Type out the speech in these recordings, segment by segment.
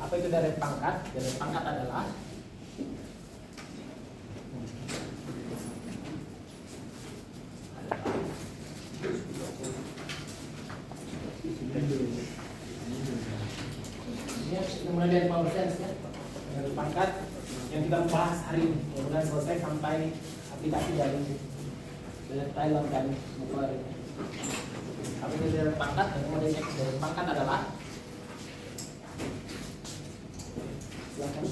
Apa itu deret pangkat? Deret pangkat adalah ini mulai dari power sense ya. Deret pangkat yang kita bahas hari ini, mudah-mudahan selesai sampai aplikasi dari Thailand dan Muklar ini. Apa itu deret pangkat? Dan kemudian deret pangkat adalah silakan.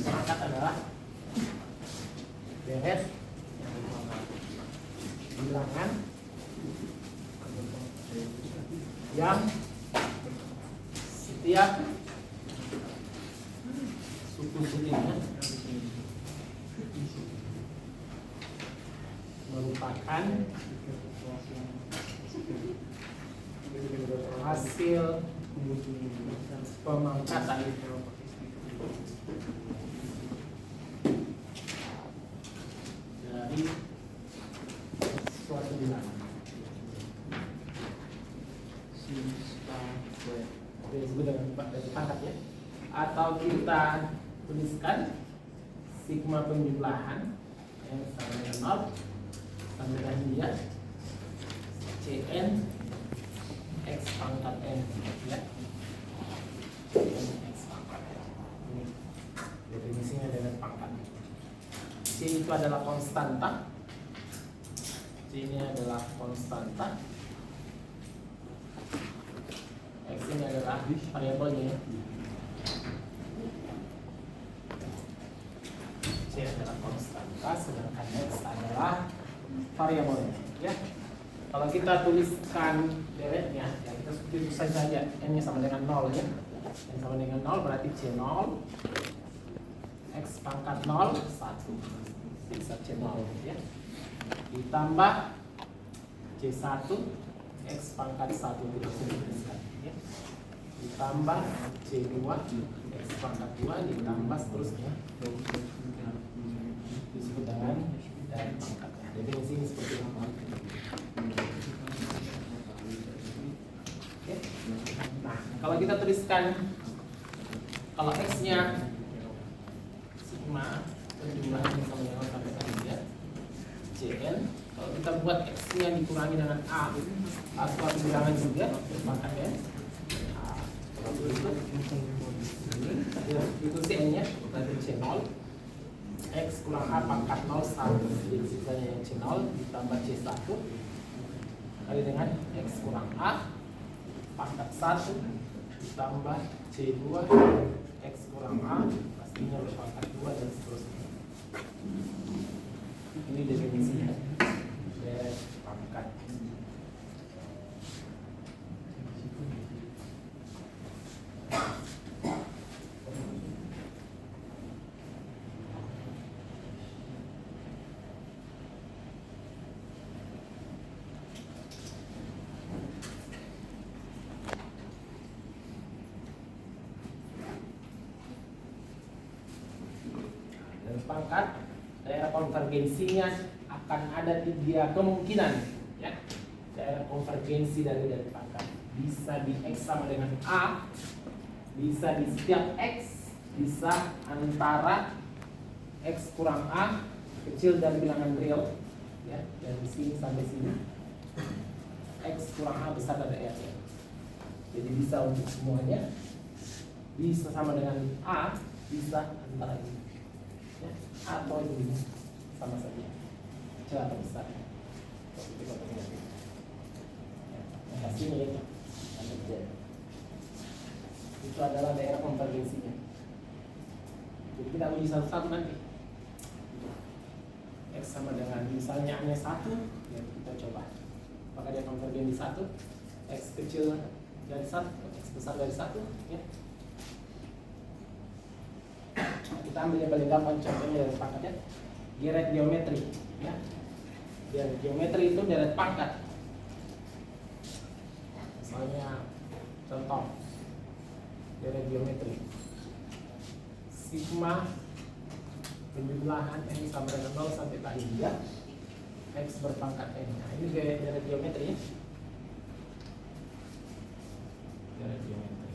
Pangkat adalah deret bilangan yang setiap suku-sukunya merupakan hasil pemangkatan dari suatu bilangan. Disebut dengan dari pangkat ya. Atau kita tuliskan sigma penjumlahan yang sama dengan 0 sampai dengan dia Cn x pangkat n ya. X pangkat n. Ini definisinya dengan pangkat. C itu adalah konstanta. C ini adalah konstanta. X ini adalah variabelnya. C adalah konstanta, sedangkan X adalah variabelnya. Ya. Kalau kita tuliskan deretnya, ya kita tulis saja n-nya sama dengan 0 ya. N sama dengan 0 berarti C0 X pangkat 0 1 bisa C0 ya. Ditambah C1 X pangkat 1 tidak dituliskan ya. Ditambah C2 X pangkat 2 ditambah seterusnya disebut dengan dari pangkatnya. Definisi ini seperti apa? Oke. Nah, kalau kita tuliskan kalau X-nya sigma penjumlahan sama dengan sampai tadi ya Cn, kalau kita buat X-nya dikurangi dengan A suatu bilangan juga maka ya itu Cn-nya berarti C0 X kurang A pangkat 0 1 jadi sisanya yang C0 ditambah C1 kali dengan X kurang A pangkat 1 ditambah C2 X kurang A pastinya berpangkat 2 dan seterusnya. Ini definisinya dari pangkat. Pangkat daerah konvergensinya akan ada 3 kemungkinan ya. Daerah konvergensi dari pangkat bisa di X sama dengan A, bisa di setiap X, bisa antara X kurang A kecil dari bilangan real ya, dari sini sampai sini X kurang A besar dari R ya. Jadi bisa untuk semuanya, bisa sama dengan A, bisa antara ini ya, atau ini sama saja kecil atau besar ya. Yang pastinya itu adalah daerah konvergensinya. Jadi kita uji satu-satu nanti. X sama dengan misalnya A-nya 1 ya, kita coba apakah dia konvergen di 1, X kecil dari 1, X besar dari 1 ya. Kita Kita ambil yang paling gampang contohnya dari pangkat ya. Deret geometri ya. Deret geometri itu deret pangkat. Misalnya contoh deret geometri. Sigma penjumlahan n sama dengan 0 sampai pari 3 x berpangkat n. Nah, ini deret geometri ya. Deret geometri.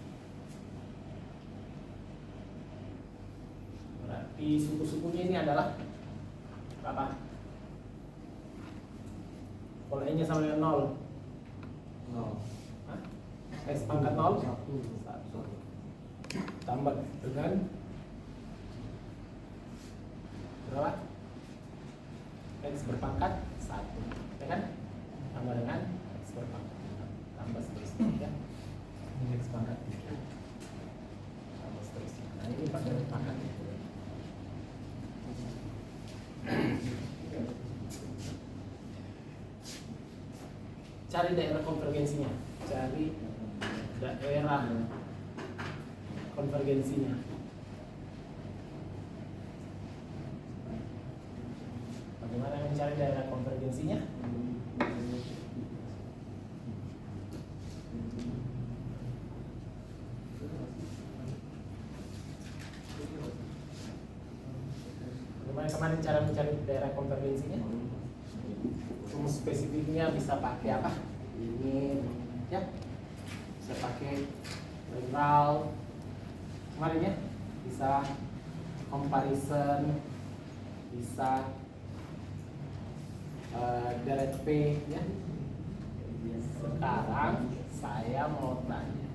Berarti suku-sukunya ini adalah apa? Kalau n-nya sama dengan 0. 0. Hah? X pangkat 0 1. Tambah dengan berapa? X berpangkat 1, ya kan? Tambah dengan X berpangkat 4, tambah seterusnya ya. Ini X pangkat 3, tambah seterusnya. Nah ini pangkat itu. Cari daerah konvergensinya. Cari daerah konvergensinya. Bagaimana mencari daerah konvergensinya? Bagaimana kemarin cara mencari daerah konvergensinya? Rumus spesifiknya bisa pakai apa? Ini ya. Bisa pakai integral kemarin ya. Bisa comparison, bisa deret P ya. Sekarang saya mau tanya,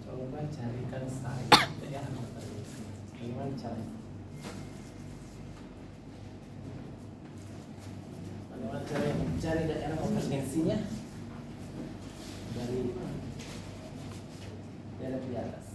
coba carikan saya ya gimana cara mencari daerah konvergensinya dari deret di atas.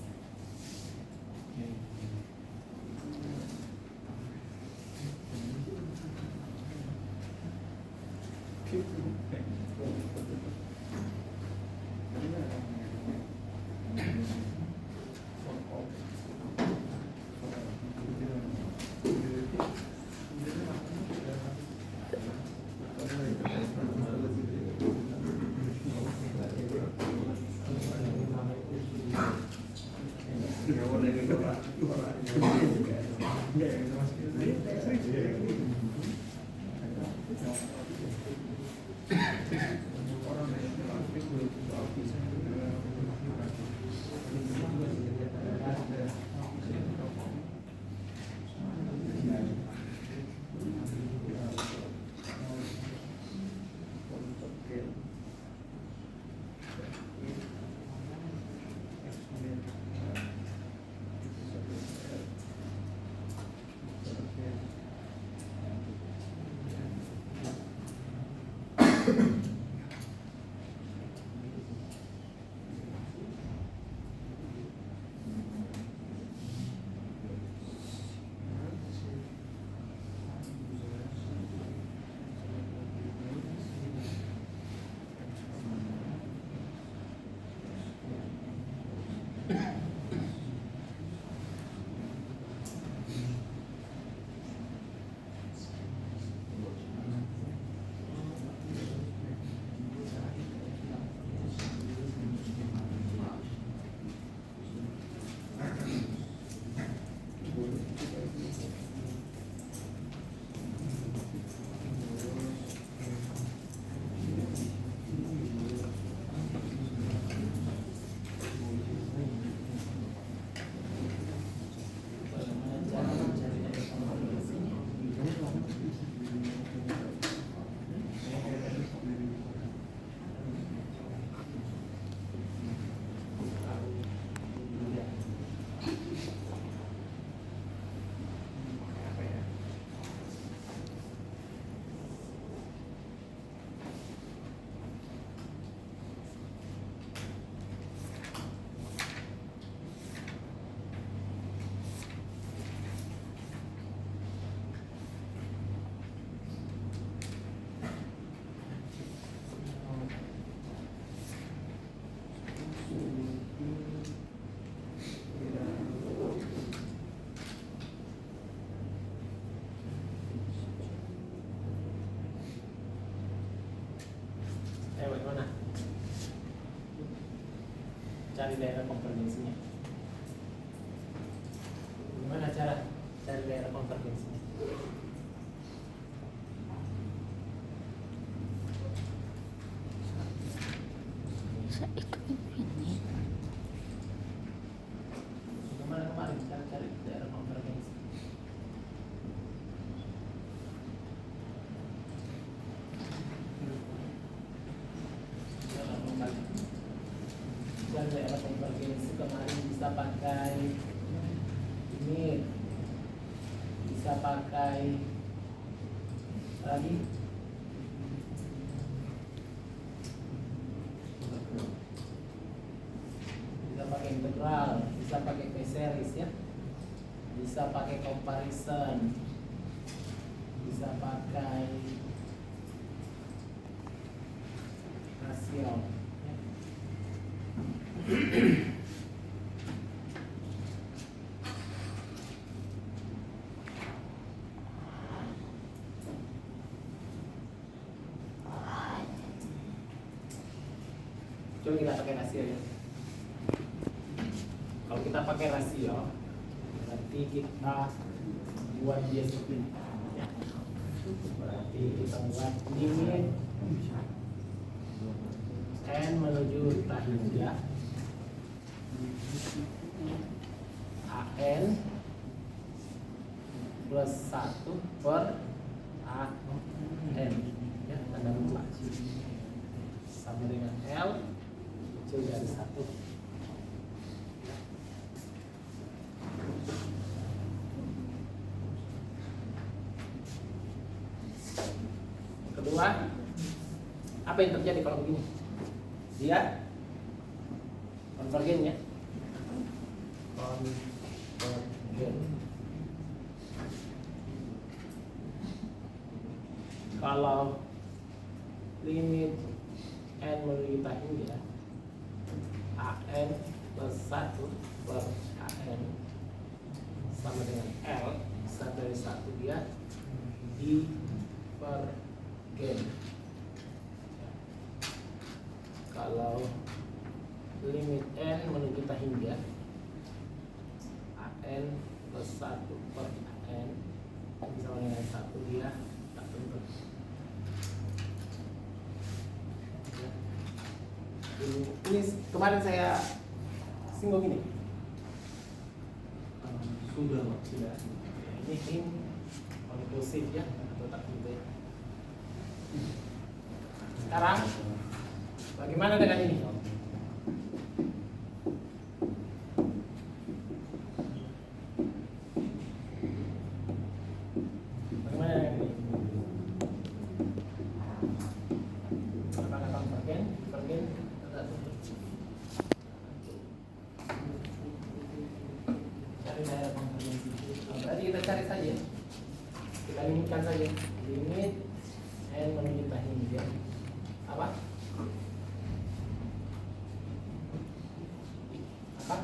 cari daerah konvergensinya. Gimana cara cari daerah konvergensinya? Gimana kemarin cara cari daerah konvergensi? Dan daerah konvergensi kemarin bisa pakai ini, bisa pakai lagi bisa pakai integral, bisa pakai P-series ya, bisa pakai comparison, bisa pakai rasio. Coba kita pakai rasio ya. Kalau kita pakai rasio, berarti kita buat dia seperti ini. Ya. Berarti kita buat limit n menuju hingga an plus 1 per an, ya, tanda mutlak sama dengan L kecil dari 1. Kedua, apa yang terjadi kalau begini? Dia konvergen ya, konvergen. Kalau limit n menuju hingga an plus 1 per an sama dengan L besar dari 1, dia di per gen. Kalau limit n menuju hingga an plus 1 per an sama dengan 1, dia tak tentu. Ini kemarin saya singgung ini. Sudah. Ini konklusif ya, atau tak tentu ya. Sekarang bagaimana dengan ini? Bagaimana dengan ini? Apakah konvergen? Konvergen atau tentu? Cari daerah konvergensi. Berarti kita cari saja. Kita limitkan saja. Limit n menuju hingga apa? Apa?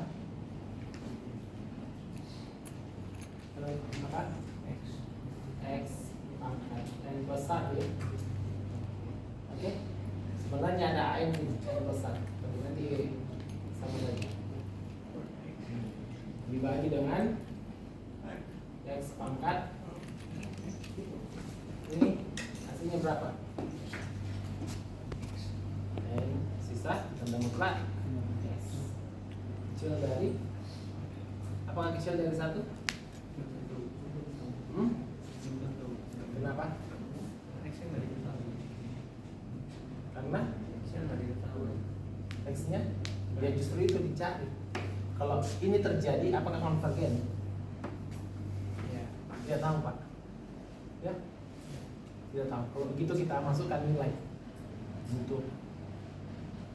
X pangkat n plus 1 ya. Oke. Sebenarnya ada n plus 1, tapi nanti sama lagi. Dibagi dengan x pangkat. Ini hasilnya berapa? N sisa tanda mutlak yes. Kecil dari, apakah kecil dari 1? Kenapa? Karena X-nya ya justru itu dicari. Kalau ini terjadi, apakah konvergen? Ya, tidak tahu Pak. Ya, tidak tahu. Kalau begitu kita masukkan nilai untuk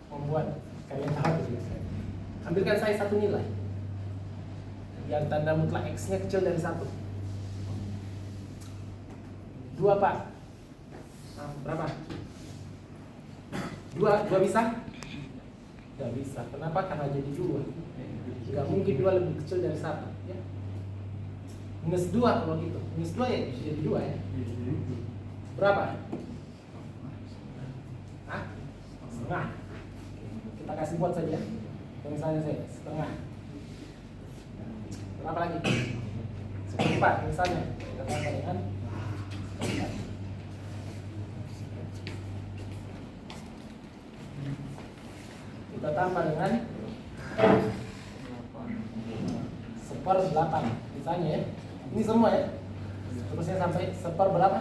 membuat kalian tahu. Ambilkan saya satu nilai yang tanda mutlak X-nya kecil dari 1. 2 Pak. Nah, berapa? 2 bisa? Tidak bisa. Kenapa? Karena jadi 2. Tidak mungkin 2 lebih kecil dari 1 ya. Minus 2 kalau gitu. Minus 2 ya jadi 2 ya. Berapa? Hah? Setengah. Kita kasih buat saja. misalnya saya setengah. Berapa lagi? 1/4 misalnya. Kita tambah dengan 1/4. Kita tambah dengan 1/8 misalnya ya. Ini semua ya. Terusnya sampai 1/berapa?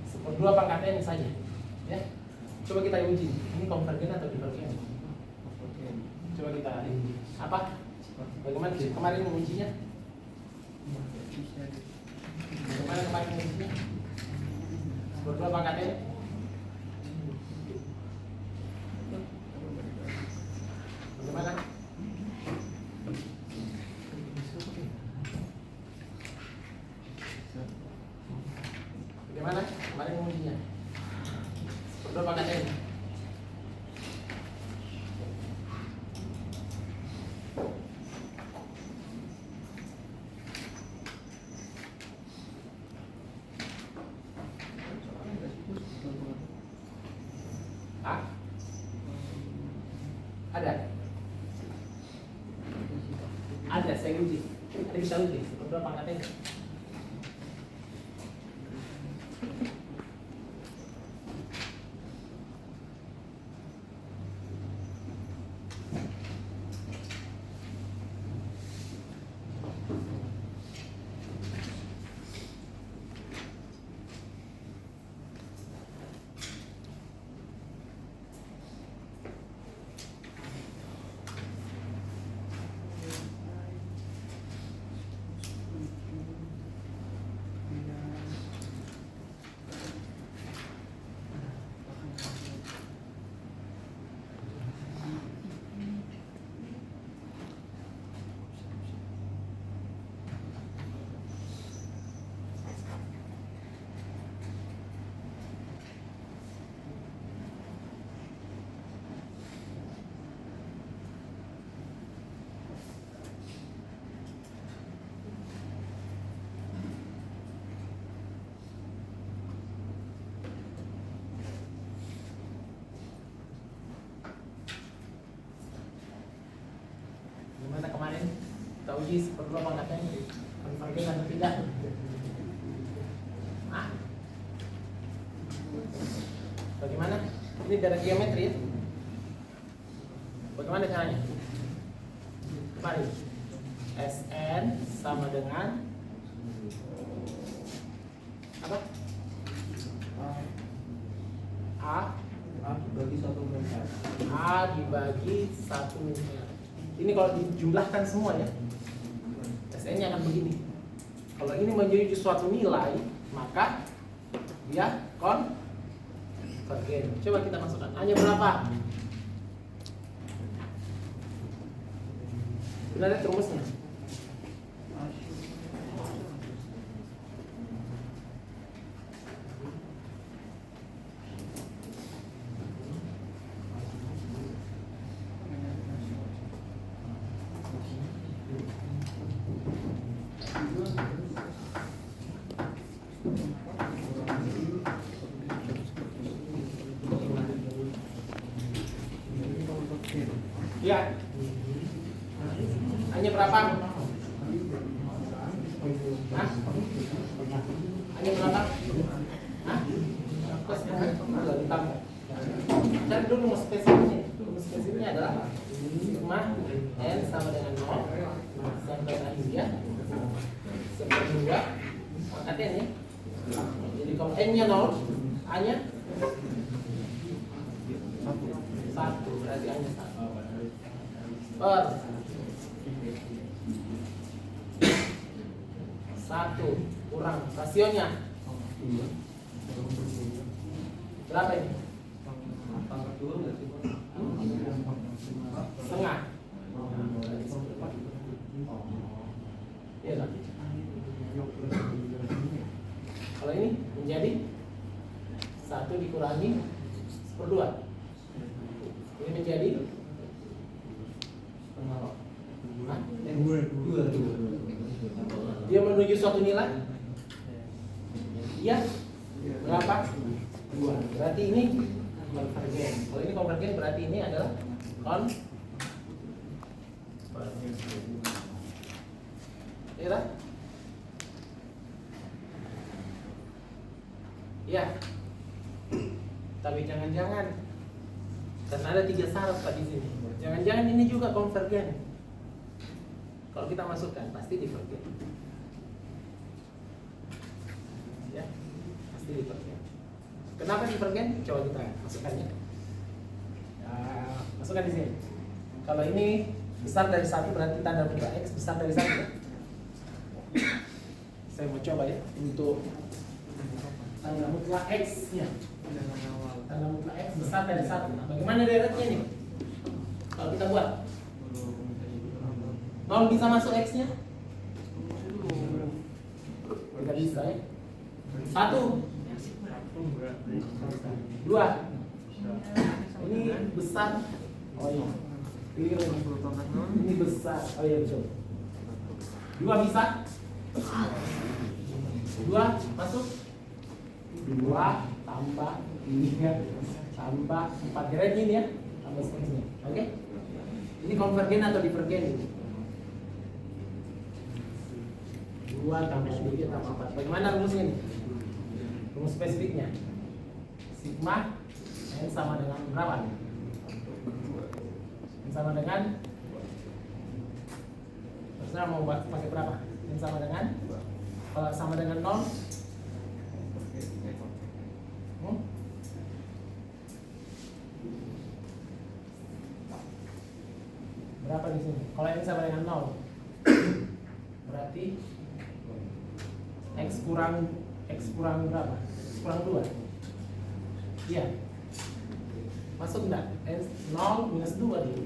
1/2 pangkat N saja. Ya. Coba kita uji. Ini konvergen atau divergen? Coba kita uji. Apa? Bagaimana kemarin mengujinya? Bagaimana kemarin mengujinya? 1/2 pangkat N. Bagaimana? Bagaimana kemarin mengujinya? 1/2 pangkat N. Ah? Ada? Ada, saya uji. Ada kita uji. 1/2 pangkat N. Gimana kemarin? Kita uji 1/2 pangkat N. Konvergen atau tidak? Ah? Bagaimana? Ini dari geometri ya? Bagaimana caranya? Mari. Sn sama dengan apa? A dibagi 1/4. A dibagi 1/4. Ini kalau dijumlahkan semua ya, Sn-nya akan begini. Kalau ini menjadi suatu nilai, maka dia konvergen. Coba kita masukkan. A-nya berapa? Sudah lihat rumusnya? Ya. Hanya berapa? Hah? Hanya berapa? Hah? Plus enggak ditambah. Cari dulu rumus spesifiknya. Rumus spesifiknya adalah sigma n sama dengan 0 sampai akhir ya. 1/2 pangkat n ya. Jadi kalau n-nya 0, A-nya 1, berarti A-nya 1. Per 1 kurang rasionya berapa ini? Setengah. Iya kan? Kalau ini menjadi 1 dikurangi 1/2. Ini menjadi dia menuju suatu nilai. Iya. Berapa? 2. Berarti ini konvergen. Kalau ini konvergen berarti ini adalah konvergen. Ya kan? Ya. Tapi jangan-jangan karena ada 3 syarat Pak di sini. Jangan-jangan ini juga konvergen. Kalau kita masukkan pasti divergen. Ya, pasti divergen. Kenapa divergen? Coba kita masukkannya. Nah, masukkan di sini. Kalau ini besar dari 1 berarti tanda mutlak X besar dari 1. Saya mau coba ya untuk tanda mutlak X-nya. Tanda mutlak X besar dari 1. Nah, bagaimana deretnya nih? Kalau kita buat 0 bisa masuk X-nya? Tidak bisa ya. 1 2 ini besar. Oh iya. Ini besar. Oh iya betul. 2 bisa? 2 masuk? 2 tambah 3 tambah 4 kira ini ya. Tambah seterusnya. Oke? Ini konvergen atau divergen ini? 2 tambah 3 tambah 4. Bagaimana rumusnya ini? Rumus spesifiknya. Sigma N sama dengan berapa? N sama dengan terserah mau pakai berapa? N sama dengan kalau sama dengan 0 berapa di sini? Kalau N sama dengan 0 berarti X kurang berapa? X kurang 2. Iya. Masuk enggak? X 0 minus 2 di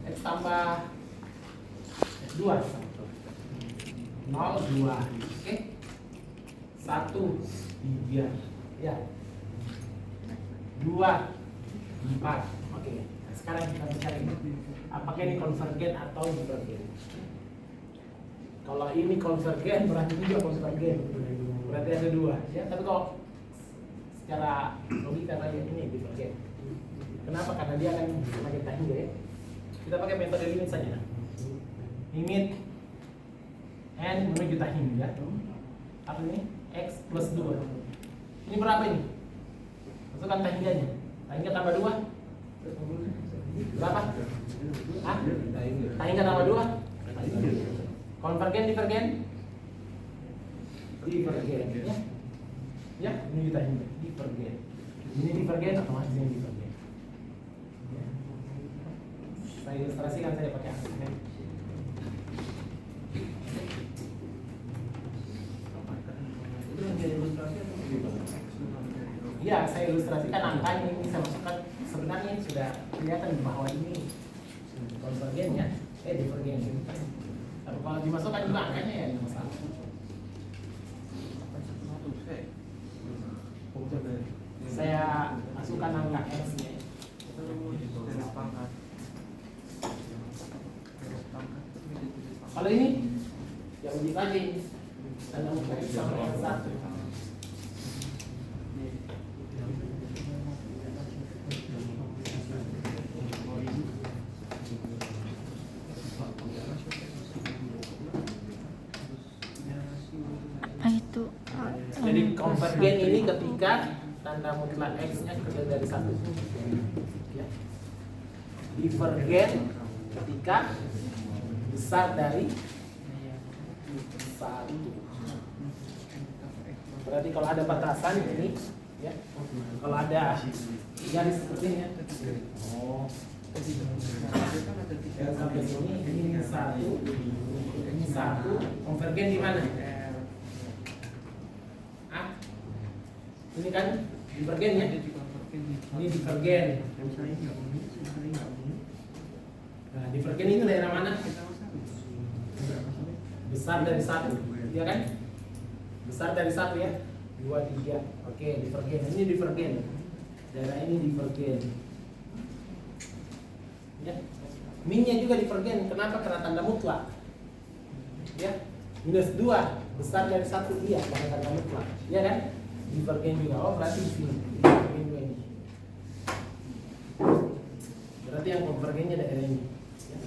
X tambah 2 0 2. Oke. 1 3 ya. 2 4. Oke. Nah, sekarang kita mencari apakah ini konvergen atau divergen. Kalau ini konvergen berarti juga konvergen. Berarti ada 2 ya. Tapi kalau secara logika tadi ini divergen. Kenapa? Karena dia akan semakin tinggi ya. Kita pakai metode limit saja. Limit N menuju tahim ya. Apa ini? X plus 2. Ini berapa ini? Masukkan tahingganya. Tahingga tambah 2. Berapa? Ah? Tahingga tambah 2. Konvergen, divergen? Divergen ya. Ya, ini tahingga. Divergen. Ini divergen atau masih ini divergen? Ya. Saya ilustrasikan saja pakai aslinya. Iya, saya ilustrasikan angkanya ini saya masukkan. Sebenarnya ini sudah kelihatan bahwa ini konvergen ya, divergen. Tapi kalau dimasukkan juga angkanya ya masalah. Saya masukkan angka X-nya. Kalau ini yang uji tadi tanda mutlak X sama dengan 1. Jadi konvergen ini ketika tanda mutlak X-nya kecil dari 1 ya. Divergen ketika besar dari 1. Berarti kalau ada batasan ini ya. Kalau ada garis seperti ini ya. Oh. Sampai sini ini 1. Ini 1. Konvergen di mana? Ini kan divergen ya. Ini divergen. Nah, divergen itu daerah mana? Besar dari 1, ya kan? Besar dari 1 ya. 2, 3. Oke, divergen. Ini divergen. Daerah ini divergen. Ya. Min-nya juga divergen. Kenapa? Karena tanda mutlak. Ya. Minus 2 besar dari 1 iya karena tanda mutlak. Ya kan? Divergen juga. Oh, berarti di sini. Divergen juga ini. Berarti yang konvergennya daerah ini. Ya.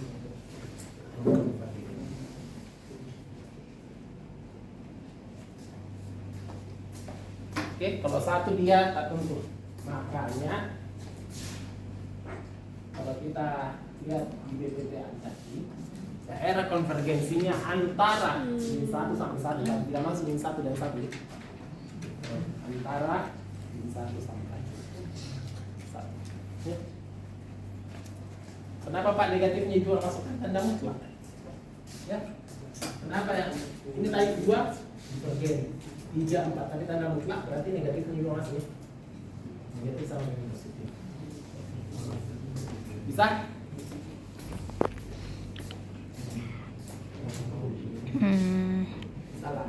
Oke, kalau satu dia tak tentu. Makanya kalau kita lihat di BPTA tadi, daerah konvergensinya antara min 1 sampai 1, tidak masuk min 1 dan 1. Antara min 1 sampai 1. Ya. Kenapa Pak negatifnya juga masukkan tanda mutlak? Ya. Kenapa ya? Ini tadi 2 divergen, 3, 4, tapi tanda mutlak berarti negatifnya juga masuk. Negatif sama dengan positif. Bisa? Salah.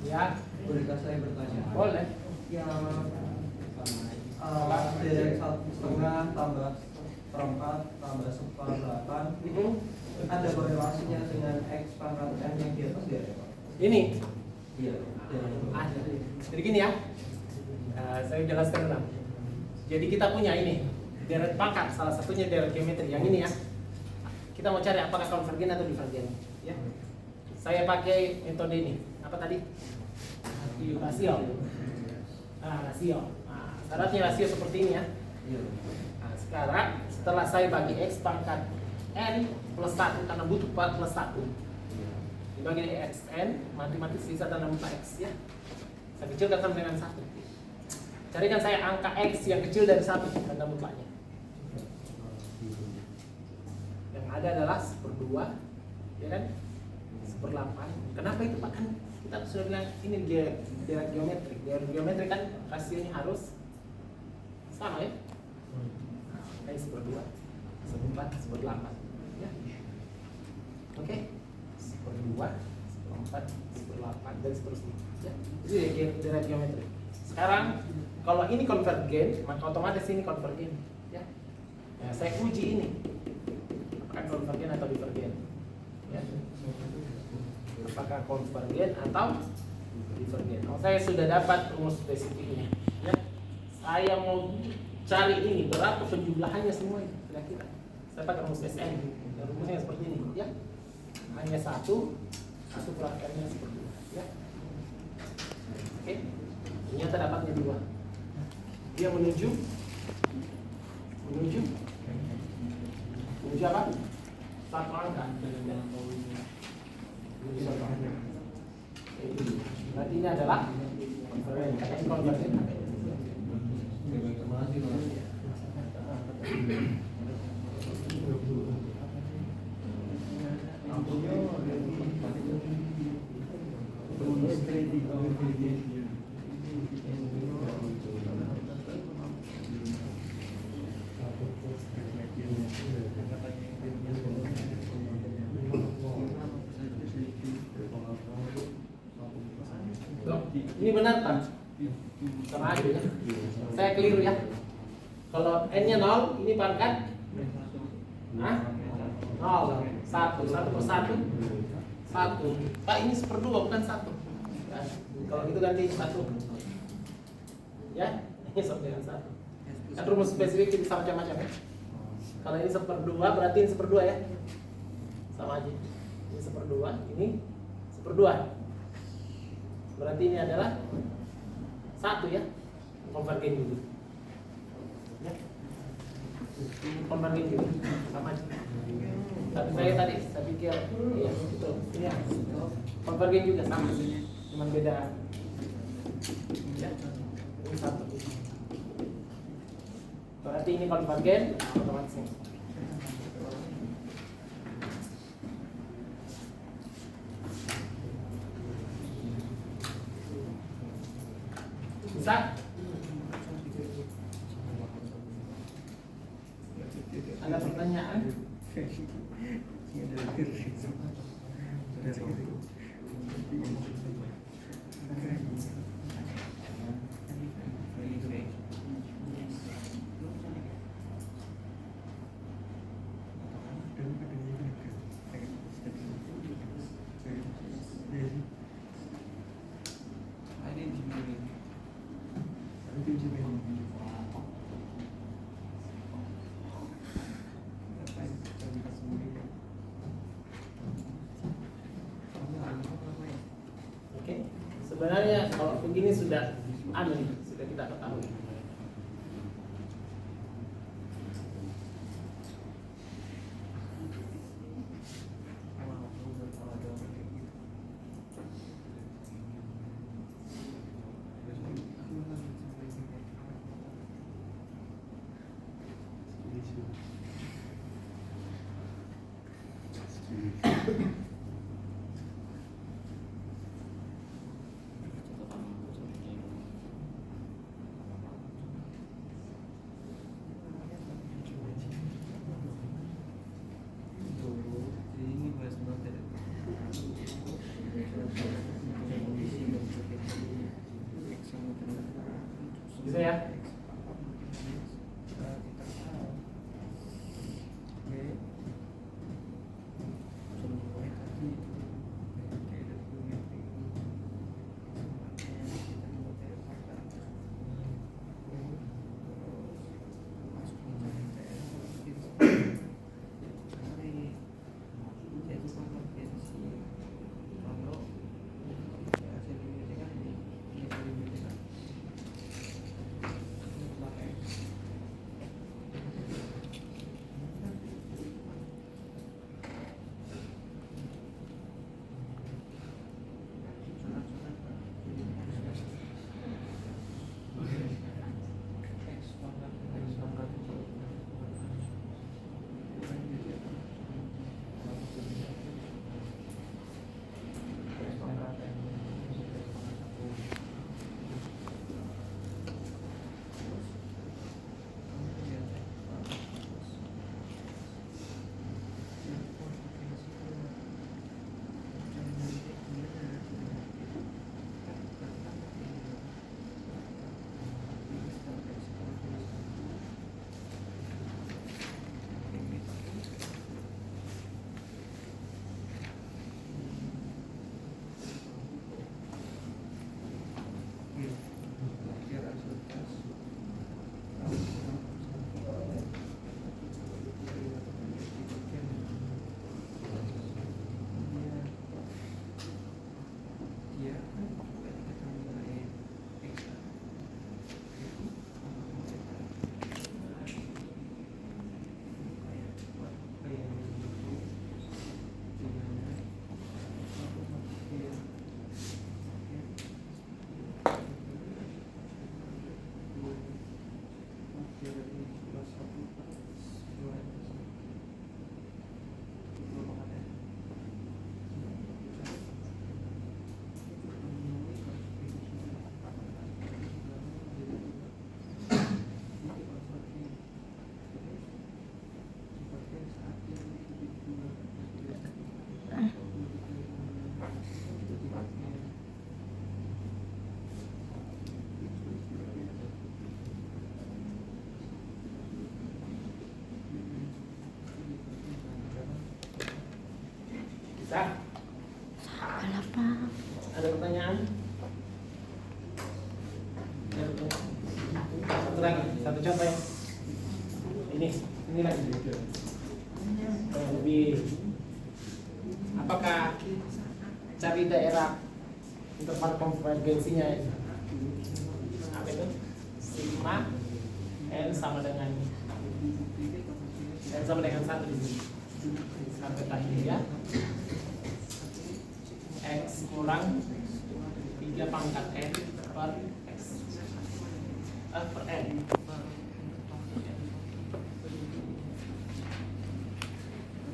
Ya, bolehkah saya bertanya? boleh. Yang dari 1,5 tambah 4 tambah 8 ada korelasinya dengan X pangkat N yang di atas ya Pak? Ini Iya. ada. Jadi gini ya, saya jelaskan ulang. Jadi kita punya ini deret pangkat, salah satunya deret geometri yang ini ya. Kita mau cari apakah konvergen atau divergen. Ya. Saya pakai metode ini. Apa tadi? Rasio. Rasio. Syaratnya rasio seperti ini ya. Nah, sekarang setelah saya bagi X pangkat N plus 1 karena butuh plus 1 dibagi X N, mati-mati sisa tanda mutlak X ya. Saya kecilkan sama dengan 1. Carikan saya angka X yang kecil dari 1 tanda mutlaknya. Yang ada adalah 1/2 ya kan? 1/8. Kenapa itu Pak? Kan kita sudah bilang ini deret geometri. Deret geometri kan rasionya harus sama ya. Kayak 1/2, 1/4, 1/8 ya. Oke. 1/2, 1/4, 1/8 dan seterusnya ya. Jadi deret geometri. Sekarang kalau ini konvergen, maka otomatis ini konvergen ya. Nah, saya uji ini apakah konvergen atau divergen ya. Apakah konvergen atau divergen. Saya sudah dapat rumus spesifiknya ya. Saya mau cari ini berapa penjumlahannya semua kira-kira. Saya pakai rumus SN. Dan rumusnya seperti ini ya. Hanya satu perhatiannya seperti ini ya. Oke. Ternyata dapatnya 2. Dia menuju apa? Satu angka. Berarti ini adalah konvergen. Ini benar Pak? Sama aja ya. Saya keliru ya. Kalau N-nya 0, ini pangkat 0, 1 per 1 1. Pak ini 1/2 bukan 1 ya. Kalau gitu ganti 1 ya. Ini sama dengan 1. Kan rumus spesifik bisa macam-macam ya. Kalau ini 1/2 berarti ini 1/2 ya. Sama aja. Ini 1/2, ini 1/2. Berarti ini adalah 1 ya. Konvergen dulu ya. Konvergen juga sama aja. Tapi saya pikir iya betul. Iya. Konvergen juga sama, cuman beda. Ya, ini satu. Berarti ini konvergen, otomatis ini. Bisa? Ada pertanyaan? Oke, sebenarnya kalau begini sudah sudah kita ketahui. Bisa ya? Bisa? Salah Pak. Ada pertanyaan? Satu lagi, satu contoh ya. Ini lagi lebih. Apakah cari daerah interval konvergensinya apa itu? Sigma N sama dengan N sama dengan 1 di sini. Sampai tadi ya. X kurang 3 pangkat N per X. Per N.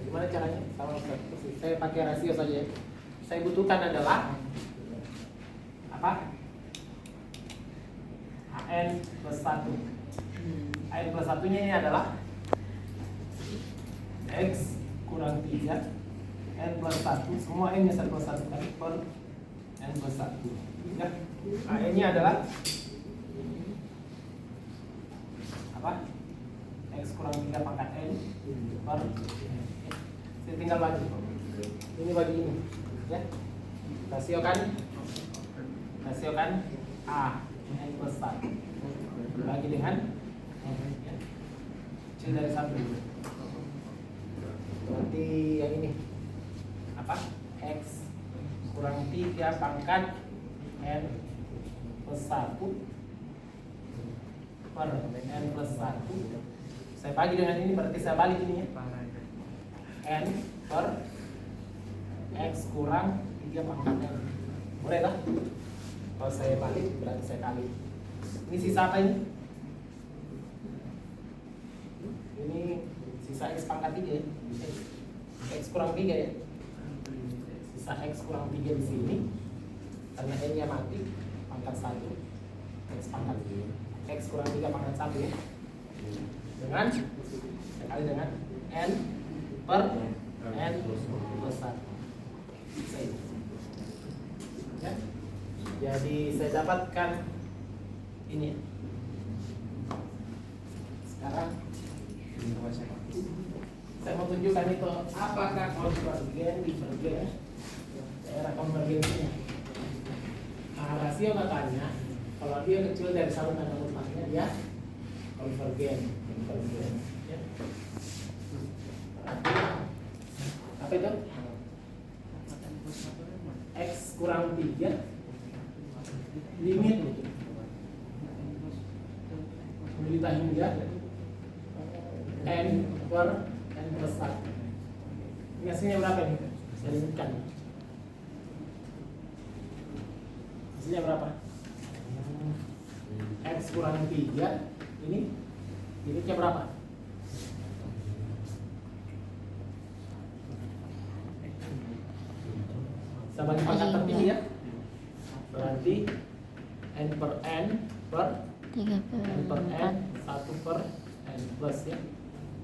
Gimana caranya? Sama seperti saya pakai rasio saja ya. Saya butuhkan adalah apa? AN plus 1. AN plus 1 nya ini adalah X kurang 3 N plus 1, semua N nya 1 plus 1 kali per N plus 1 ya. AN nya adalah apa? X kurang 3 pangkat N per saya tinggal bagi ini bagi ini ya. Rasiokan A N plus 1 bagi dengan ya, kecil dari 1 berarti yang ini apa? X kurang 3 pangkat N plus 1 per N plus 1 saya bagi dengan ini berarti saya balik ini ya. N per X kurang 3 pangkat N boleh tak? Kalau saya balik berarti saya kali ini sisa apa ini? Ini sisa X pangkat 3 ya. X kurang 3 ya. Sisa X kurang 3 di sini karena N nya mati pangkat 1 X pangkat X kurang 3 pangkat 1 ya. Dengan saya kali dengan N per N plus 1 bisa ini ya. Jadi saya dapatkan ini ya. Sekarang saya mau tunjukkan itu apakah konvergen divergen daerah konvergensinya. Rasio katanya kalau dia kecil dari satu tanda mutlaknya dia konvergen ya. Apa itu? X kurang 3 limit menderita hingga N per N plus 1. Ini hasilnya berapa ini? Saya limitkan. Hasilnya berapa? X kurang 3 ini limitnya berapa? Saya bagi pangkat tertinggi ya. Berarti N per N per 3 N per N 1 per N plus ya.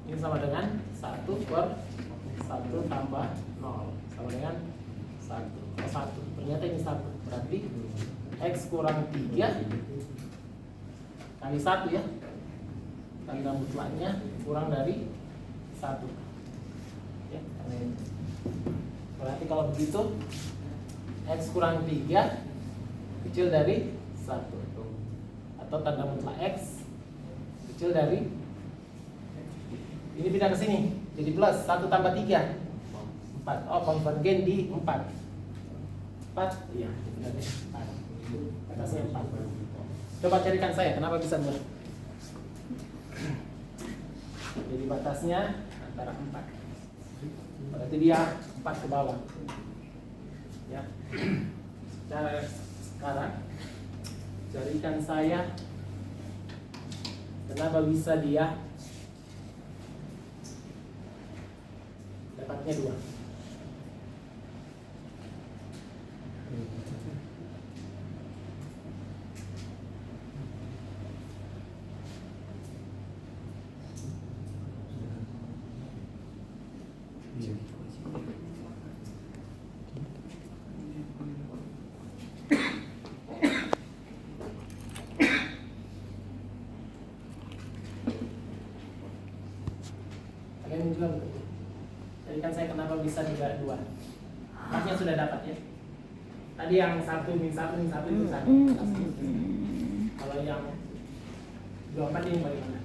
Ini sama dengan 1 per 1 tambah 0 sama dengan 1. Ternyata ini 1. Berarti X kurang 3 kali 1 ya. Tanda mutlaknya kurang dari 1 ya. Berarti kalau begitu X kurang 3 kecil dari 1 atau tanda mutlak X kecil dari ini pindah ke sini jadi plus 1 tambah 3 4. Oh konvergen di 4 iya pindah di 4 atasnya 4. Coba carikan saya kenapa bisa 2. Jadi batasnya antara 4 berarti dia 4 ke bawah ya. Sekarang carikan saya kenapa bisa dia dapatnya 2. Kalian juga carikan saya kenapa bisa 3 2. Maknya sudah dapat ya. Tadi yang 1 min 1 min 1 min 1. Kalau yang 24 ini bagaimana?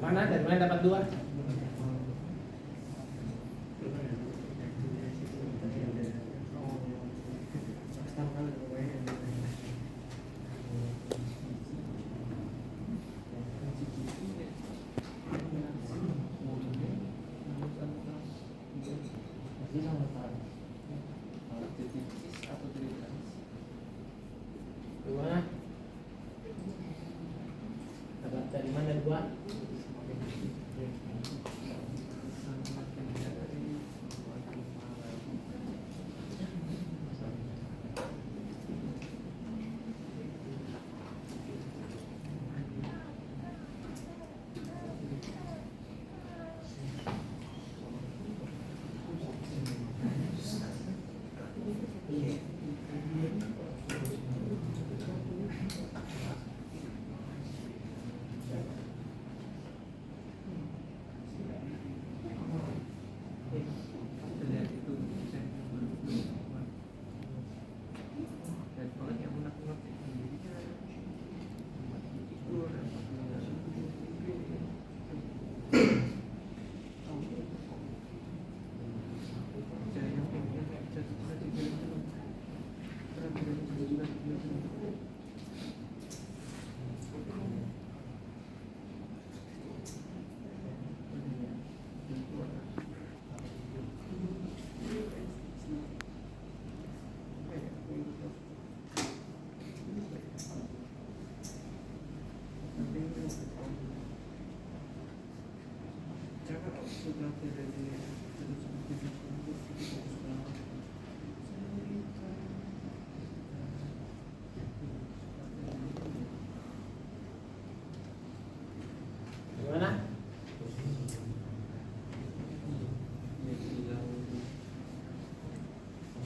Mana? Dari mana dapat dua? Dua. Dapat dari mana dua?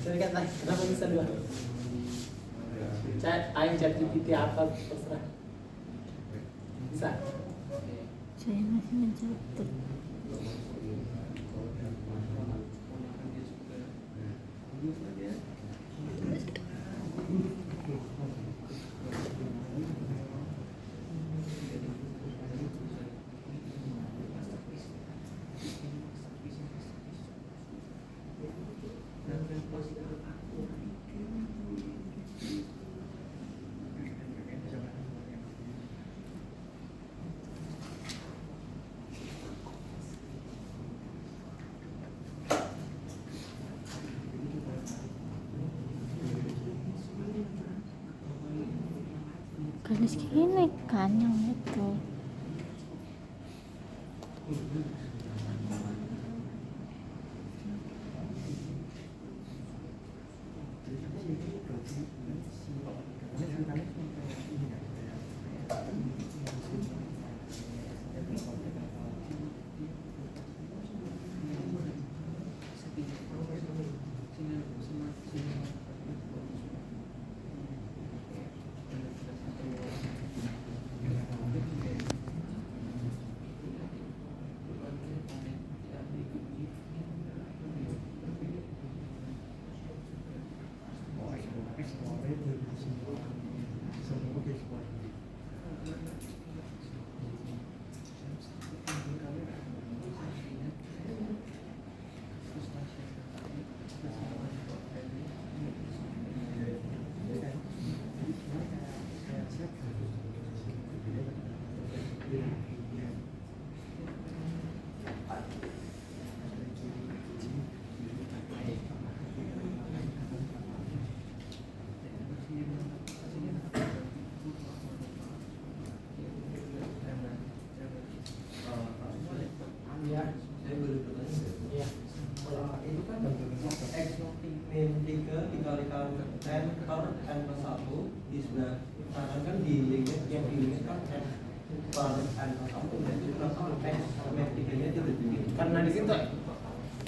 Saya kan tanya, kenapa bisa 2? Tanya ChatGPT apa terserah. Bisa. Saya masih mencatat. Garis kiri kan yang itu. Iya. Saya boleh bertanya? Iya. Itu kan X min 3 dikalikan N per N plus 1 di sebelah kanan kan di limit yang di limit kan N per N plus 1 dan itu langsung X min 3 nya tidak begini. Karena di situ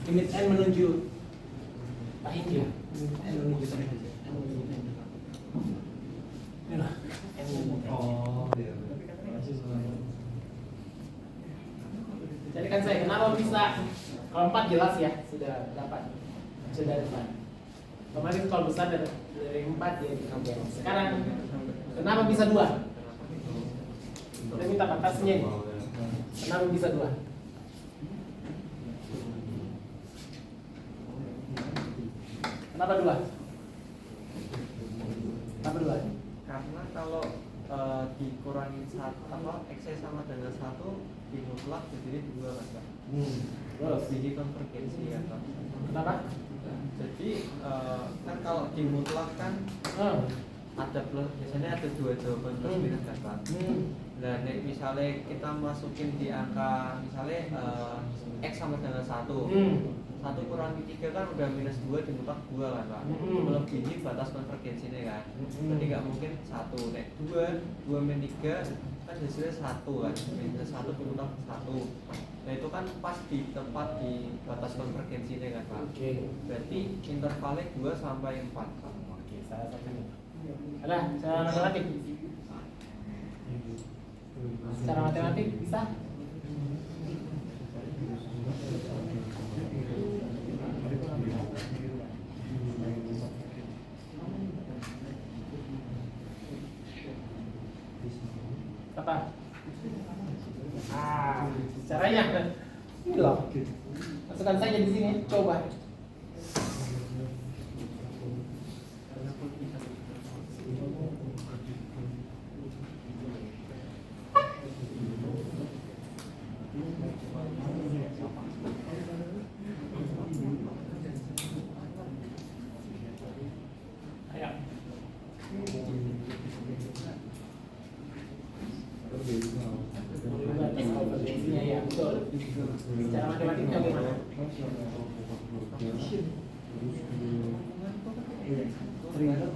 limit n menuju tinggi. N menuju inilah n menuju. Oh, iya. Jadi kan saya kenapa bisa kalau 4 jelas ya sudah dapat sudah dapat. Kemarin kalau besar dari 4 ya diambil. Sekarang kenapa bisa 2? Kita minta batasnya ini. Kenapa bisa 2? Kenapa 2? Kenapa 2? Karena kalau dikurangin X sama dengan 1 di mutlak jadi 2 kan Pak. Terus Jadi konvergensi ya Pak. kenapa? Jadi kan kalau di mutlak kan ada plus, biasanya ada 2 jawaban plus minus kan Pak. Nah misalnya kita masukin di angka misalnya X sama dengan 1 1 kurangi 3 kan udah minus 2 di mutlak 2 kan Pak. Melebihi batas konvergensinya kan. Berarti nggak mungkin 1 nek 2 min 3 kan hasilnya 1 kan. Minus 1 di mutlak 1. Nah itu kan pas di tempat di batas konvergensinya kan Pak. Oke. Berarti intervalnya 2 sampai 4 Pak. Oke, salah satunya. Ada secara matematik. Secara matematik bisa? Apa? Caranya ini loh. Masukkan saja di sini, coba. Ayo. Tes konvergensinya ya, betul. Secara matematiknya bagaimana? Gimana?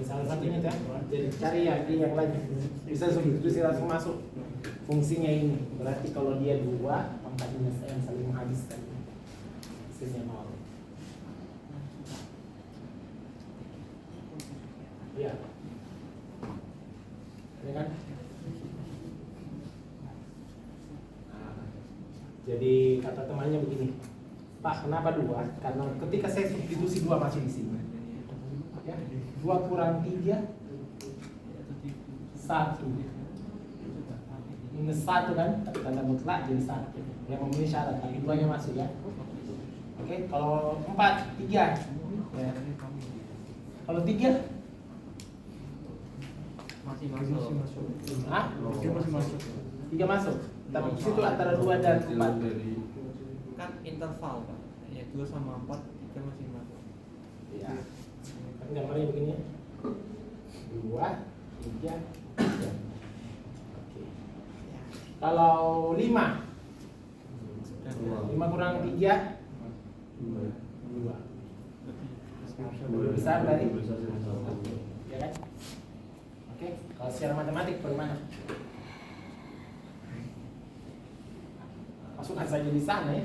salah satunya ya. Jadi cari yang lain. Bisa substitusi langsung masuk. Fungsinya ini berarti kalau dia 2, pangkat minus n saling menghabiskan. Hasilnya 0. Iya. Ini kan? Nah, jadi kata temannya begini, Pak, kenapa 2? Karena ketika saya substitusi 2 masih di sini. Ya, 2 kurang 3, 1. Minus 1 kan, tapi tanda mutlak jadi 1. Yang memenuhi syarat, tapi 2-nya masuk ya. Oke, kalau 4, 3. Ya. Kalau 3? Masih masuk. Hah? Masih masuk. 3 masuk. Tapi di situ antara 2 dan 4. Kan interval Pak. Ya 2 sama 4, 3 masih masuk. Iya. Kan gambarnya begini. 2, 3, 4. Oke. Kalau 5? 5 kurang 3? 2. Lebih besar dari? Ya kan? Oke, kalau secara matematik bagaimana? Masukkan saja di sana ya.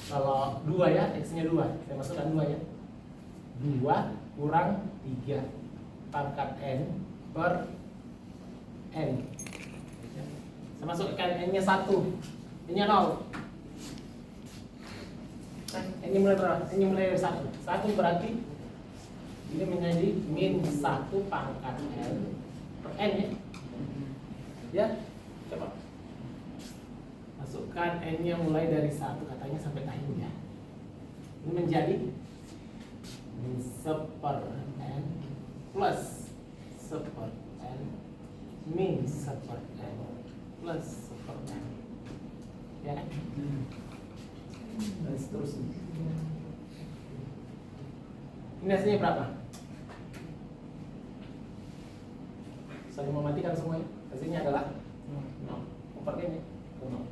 Kalau 2 ya, X-nya 2. Saya masukkan 2 ya. 2 kurang 3 pangkat N per N. Saya masukkan N-nya 1. N-nya 0. N-nya mulai berapa? N-nya mulai dari 1. 1 berarti ini menjadi min 1 pangkat N per N ya. Ya, coba masukkan N-nya mulai dari 1 katanya sampai akhir ya. Ini menjadi min 1 per N plus 1 per N min 1 per N plus 1 per N. Ya kan? Dan seterusnya. Ini hasilnya berapa? Saling mematikan semuanya. Hasilnya adalah 0. Komparnya 0.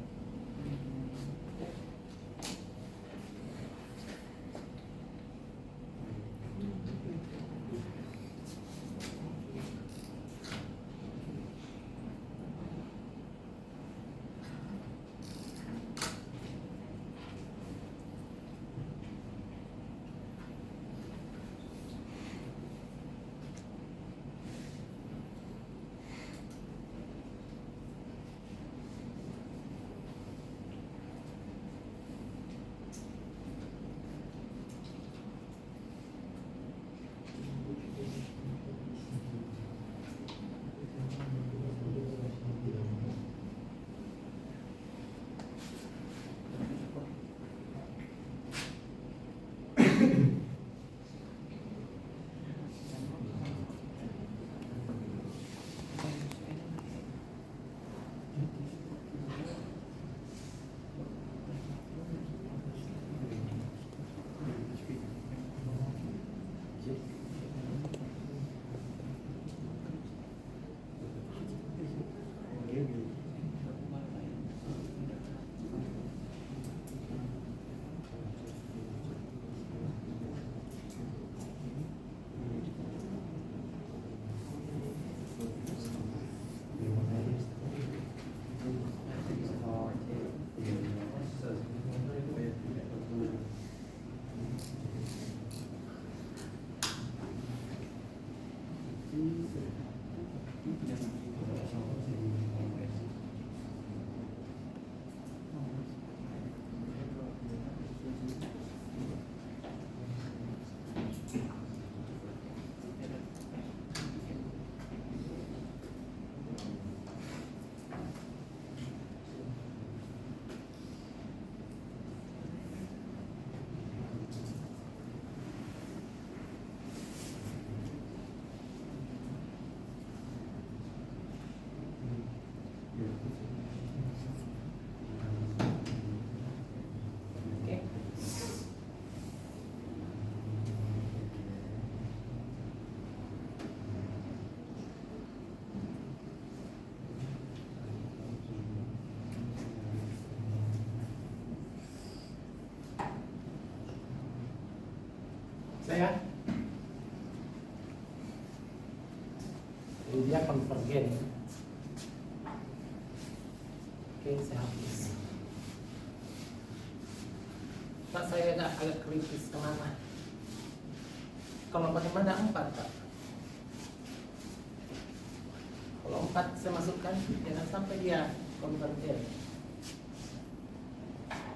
Saya Jadi dia konvergen. Oke, saya hapus. Pak, saya agak kritis kemana? Kalau bagaimana 4, Pak? Kalau 4 saya masukkan, jangan sampai dia konvergen.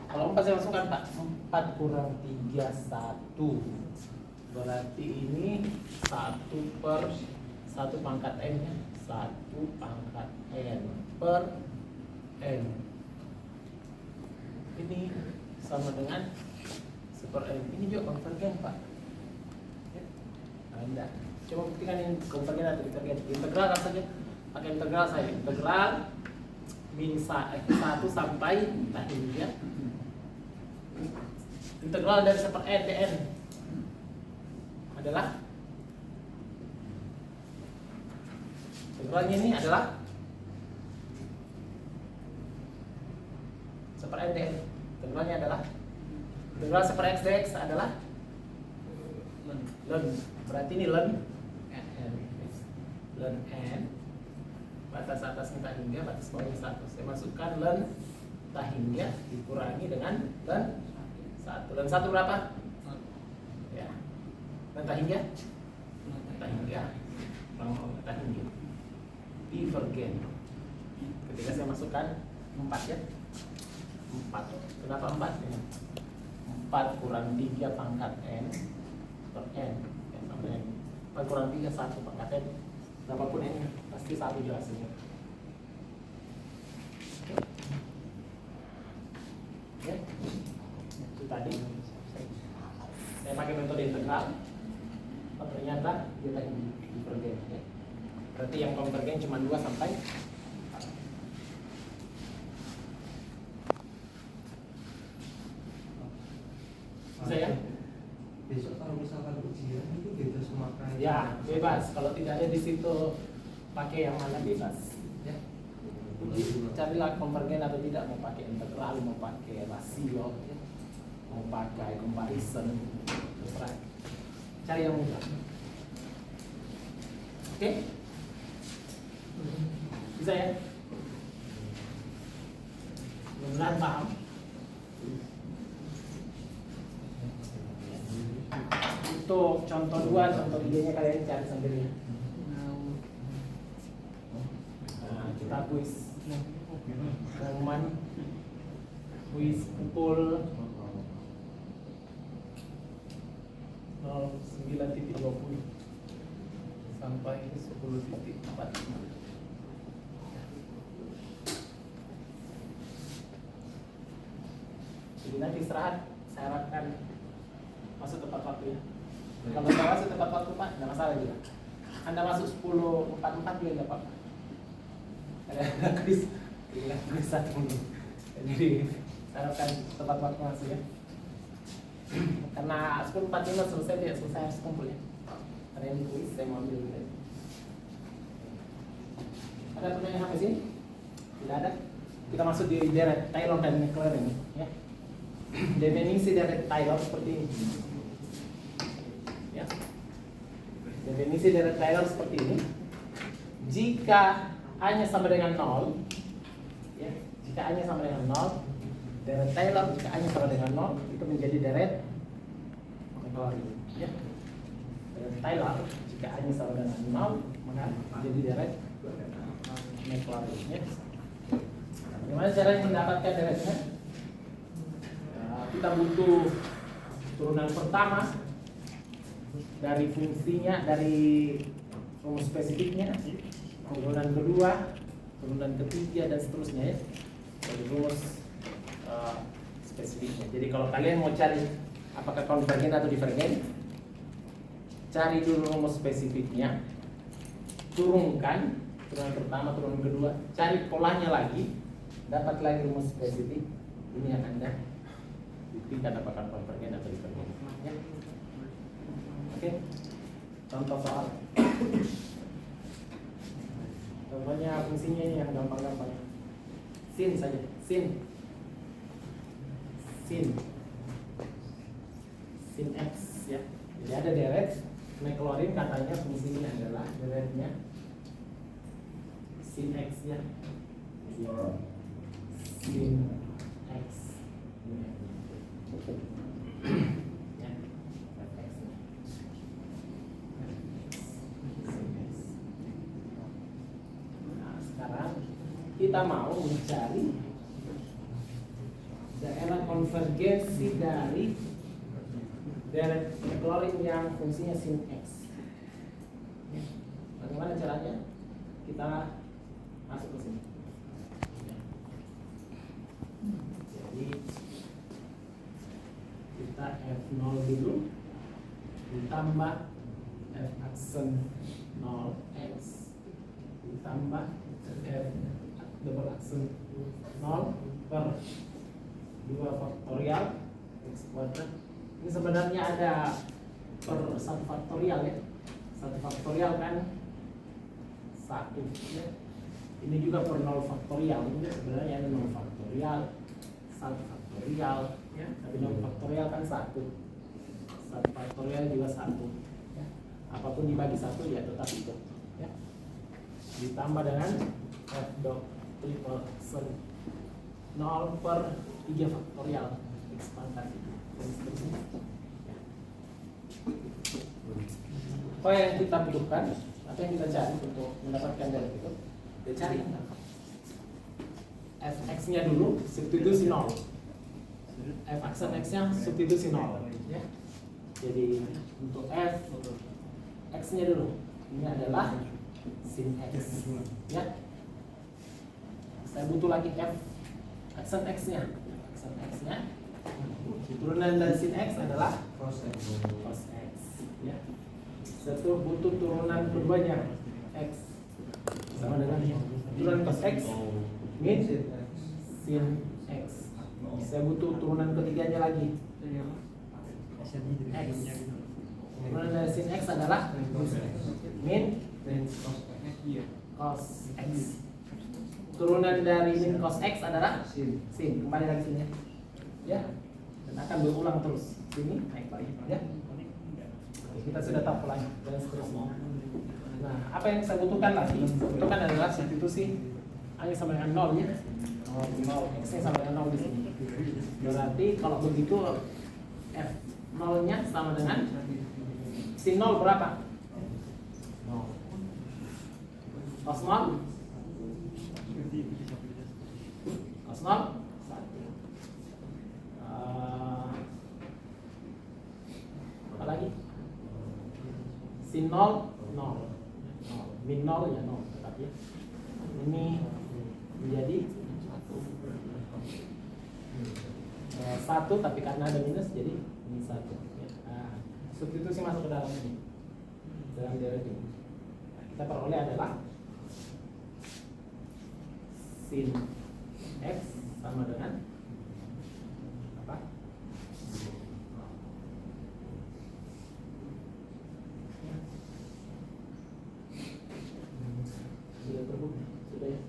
Kalau 4 saya masukkan, Pak, 4 kurang 3, 1. Berarti ini 1 per 1 pangkat N nya, 1 pangkat N per N. Ini sama dengan 1 per N. Ini juga konvergen, Pak. Ya. Anda coba buktikan ini konvergen atau divergen. Integral saja. Pakai integral saya. Integral min 1 sampai entah ini ya. Integral dari 1 per N dn adalah integralnya ini adalah 1 per N dn. Integralnya adalah integral 1 per X dx adalah ln. Berarti ini ln n. Ln n. Batas atas minta hingga, batas bawah 1. Saya masukkan ln tak hingga dikurangi dengan ln 1. Ln 1 berapa? Ya. Ln tak hingga? Tak hingga. Tak hingga. Divergen. Ketika saya masukkan 4 ya. 4. Kenapa 4? 4 kurang 3 pangkat N per N. Ya, sama dengan 4 kurang 3, 1 pangkat N. Berapapun N, pasti 1 jelasnya. Ya, itu tadi saya pakai metode integral. Ternyata dia tadi divergen. Ya. Berarti yang konvergen cuma 2 sampai 4. Bisa ya? Besok kalau misalkan ujian itu bebas memakai. Ya, bebas. Kalau tidak ada di situ pakai yang mana bebas. Ya. Carilah konvergen atau tidak, mau pakai integral, mau pakai rasio, ya. Mau pakai comparison, terserah. Cari yang mudah. Oke? Bisa ya? Mudah-mudahan paham. Untuk contoh 2, contoh 3-nya kalian cari sendiri. Nah, kita kuis pengumuman kuis pukul 09.20 sampai 10.45. Jadi nanti istirahat, saya harapkan masuk tepat waktu ya. Kalau tidak masuk tepat waktu Pak, tidak masalah juga. Anda masuk 10.44 juga tidak apa-apa. Ada kuis, kuis 1 menit. Jadi saya harapkan tepat waktu masuk ya. Karena 10.45 selesai, tidak selesai harus kumpul ya. Karena ini kuis, saya mau ambil dulu. Ada pertanyaan sampai sini? Tidak ada? Kita masuk di deret Taylor dan Maclaurin ya. Definisi deret Taylor seperti ini. Ya. Definisi deret Taylor seperti ini. Jika A-nya sama dengan 0, ya, jika A-nya sama dengan 0, deret Taylor jika A-nya sama dengan 0 itu menjadi deret Maclaurin. Ya. Deret Taylor jika A-nya sama dengan 0 maka menjadi deret Maclaurin. Ya. Bagaimana caranya mendapatkan deretnya? Kita butuh turunan pertama dari fungsinya, dari rumus spesifiknya, turunan kedua, turunan ketiga dan seterusnya ya, dari rumus spesifiknya. Jadi kalau kalian mau cari apakah konvergen atau divergen, cari dulu rumus spesifiknya, turunkan turunan pertama, turunan kedua, cari polanya lagi, dapat lagi rumus spesifik. Ini yang Anda buktikan apakah konvergen atau divergen. Ya. Oke. Contoh soal. Contohnya fungsinya ini yang gampang-gampang. Sin saja. Sin X ya. Jadi ada deret Maclaurin, katanya fungsi ini adalah deretnya sin X ya. Jadi, sin X ya, fx nya. Sin X. Nah, sekarang kita mau mencari daerah konvergensi dari direct Maclaurin yang fungsinya sin X. Bagaimana caranya? Kita masuk ke sini. Jadi kita F0 dulu ditambah F aksen 0x ditambah F double aksen 0 per 2 faktorial x kuadrat. Ini sebenarnya ada per 1 faktorial ya. 1 faktorial kan 1 ya. Ini juga per 0 faktorial. Ini sebenarnya ada 0 faktorial, 1 faktorial ya. Tapi 0 faktorial kan 1. 1 faktorial juga 1 ya. Apapun dibagi 1 ya tetap itu ya. Ditambah dengan f dot triple aksen 0 per 3 faktorial x pangkat dan seterusnya. Apa yang kita butuhkan? Apa yang kita cari untuk mendapatkan dari itu? Kita cari fx-nya dulu, substitusi 0. F aksen x-nya substitusi 0 ya. Jadi untuk f x-nya dulu, ini adalah sin x ya. Saya butuh lagi f aksen x-nya. Aksen x-nya turunan dari sin x adalah cos x ya. Satu butuh turunan keduanya x sama dengan turunan cos x min sin x. Saya butuh turunan ketiganya lagi x. Turunan dari sin x adalah min cos x. Turunan dari min cos x adalah sin. Kembali lagi sini ya. Dan akan berulang terus. Sini naik lagi ya. Kita sudah tahu polanya dan seterusnya. Nah, apa yang saya butuhkan lagi? Saya butuhkan adalah substitusi A sama dengan 0 ya. 0 x-nya sama dengan 0 di sini. Berarti kalau begitu f 0-nya sama dengan sin 0 berapa? 0. Cos 0? Cos 0? 1. Apa lagi? Sin 0, 0. Min 0 ya 0 tetap ya. Ini menjadi 1 tapi karena ada minus jadi ini 1 ya. Nah, substitusi masuk ke dalam ini. Dalam deret ini. Nah, kita peroleh adalah sin x sama dengan apa? Sudah terbukti, sudah ya.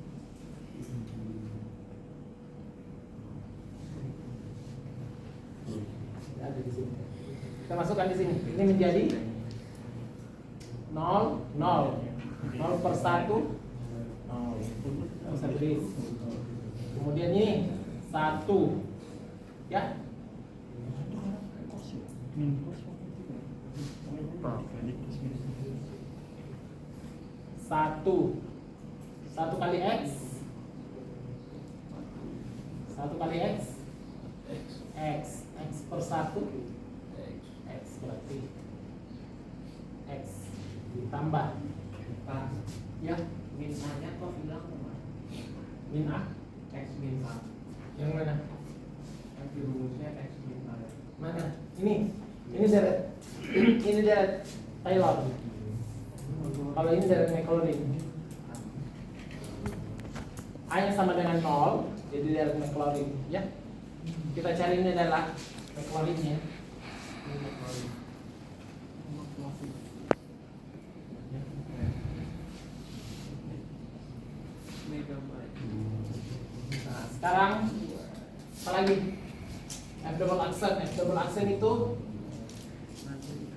Ada di sini. Kita masukkan di sini. Ini menjadi 0, 0 per 1. Bisa tulis. Kemudian ini 1 ya. 1 kali x 1 kali x x per 1 x berarti x ditambah ya min a nya kok bilang min a x min a yang mana yang di rumusnya x min a mana ini deret ini deret Taylor. Kalau ini deret Maclaurin, A nya sama dengan 0, jadi deret Maclaurin ya. Kita cari ini adalah Maclaurinnya. Ini Maclaurin. Nah, sekarang apa lagi? F double aksen itu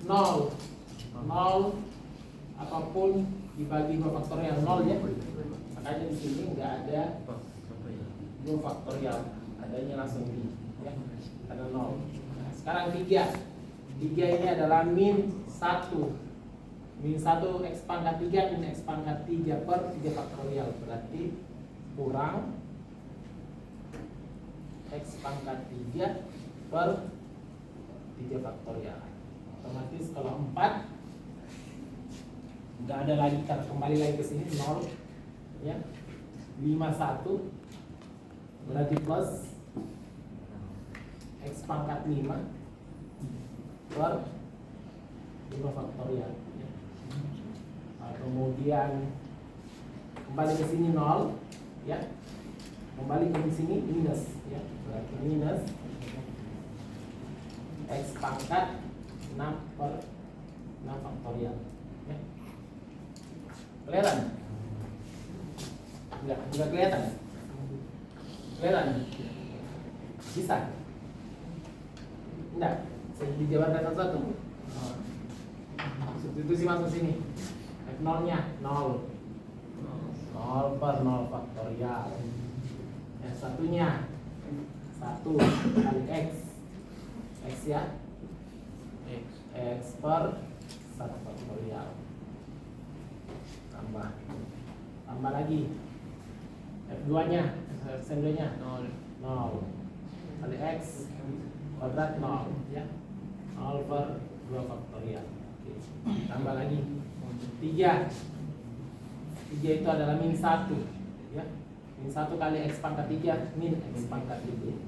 0 apapun dibagi 2 faktorial 0 ya. Makanya di sini nggak ada Oh, apa ya? 2 faktorial, adanya langsung di ya, ada 0. Nah, sekarang 3 ini adalah min 1. Min 1 X pangkat 3 min X pangkat 3 per 3 faktorial, berarti kurang X pangkat 3 per 3 faktorial. Otomatis kalau 4 nggak ada lagi, karena kembali lagi ke sini 0 ya. 51 berarti plus X pangkat 5 per 5 faktorial ya. Nah, kemudian kembali ke sini 0 ya, kembali ke sini minus ya, berarti minus X pangkat 6 per 6 faktorial ya. Kelihatan? Enggak kelihatan? Kelihatan? Bisa? Enggak? Saya dijabarkan satu-satu. Substitusi masuk sini. F0 nya 0 per 0 faktorial. Yang satunya 1 kali X. X ya, X per 1 faktorial. Tambah lagi F2 nya, F2 nya 0 kali X kuadrat 0 ya, 0 per 2 faktorial. Oke. Tambah lagi 3 itu adalah min 1 ya, min 1 kali X pangkat 3 min X pangkat 3,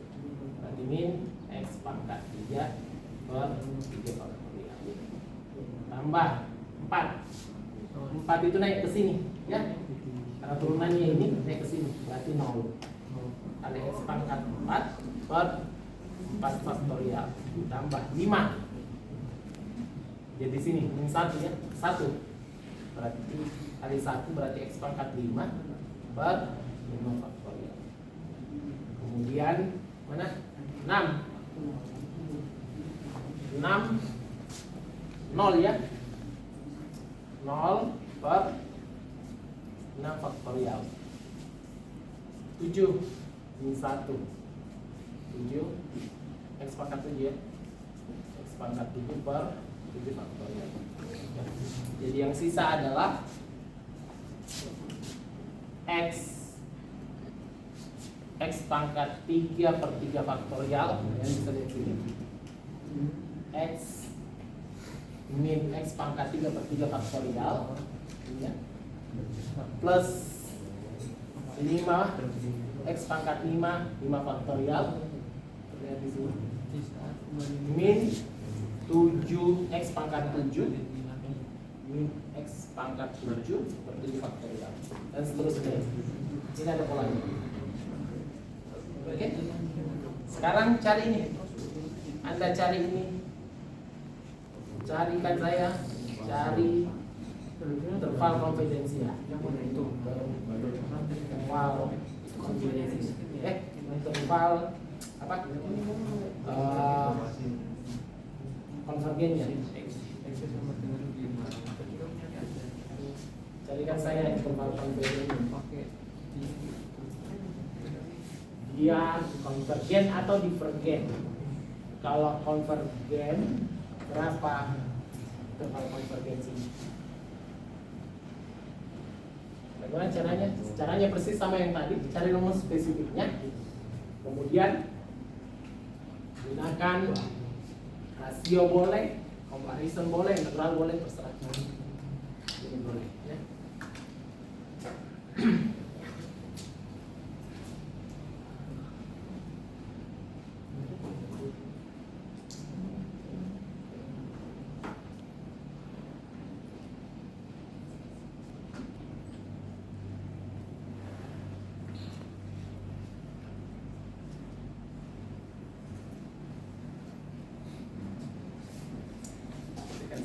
berarti min X pangkat 3 per 3 faktorial. Tambah 4 itu naik ke sini ya, karena turunannya ini naik ke sini, berarti 0 kali X pangkat 4 per 4 faktorial tambah 5. Jadi sini min 1 ya, 1 berarti kali 1 berarti X pangkat 5 per 5 faktorial. Kemudian mana? 6 0 ya, 0 per 6 faktorial. 7 min 1 7 X pangkat 7 ya, X pangkat 7 per 7 faktorial. Jadi yang sisa adalah X pangkat 3 per 3 faktorial, yang bisa lihat sini, X min X pangkat 3 per 3 faktorial ya, plus 5 X pangkat 5 faktorial, lihat di sini, min 7 X pangkat 7 min X pangkat 7 per 7 faktorial, dan seterusnya. Ini ada polanya. Oke. Sekarang cari ini. Anda cari ini. Carikan saya. Cari interval konfidensial. Interval konfidensial. Interval apa? Konvergennya. Carikan saya interval konvergen. Dia konvergen atau divergen. Kalau konvergen, berapa interval konvergensi? Bagaimana caranya? Caranya persis sama yang tadi. Cari rumus spesifiknya. Kemudian gunakan rasio boleh, comparison boleh, integral boleh, terserah. Ini boleh ya.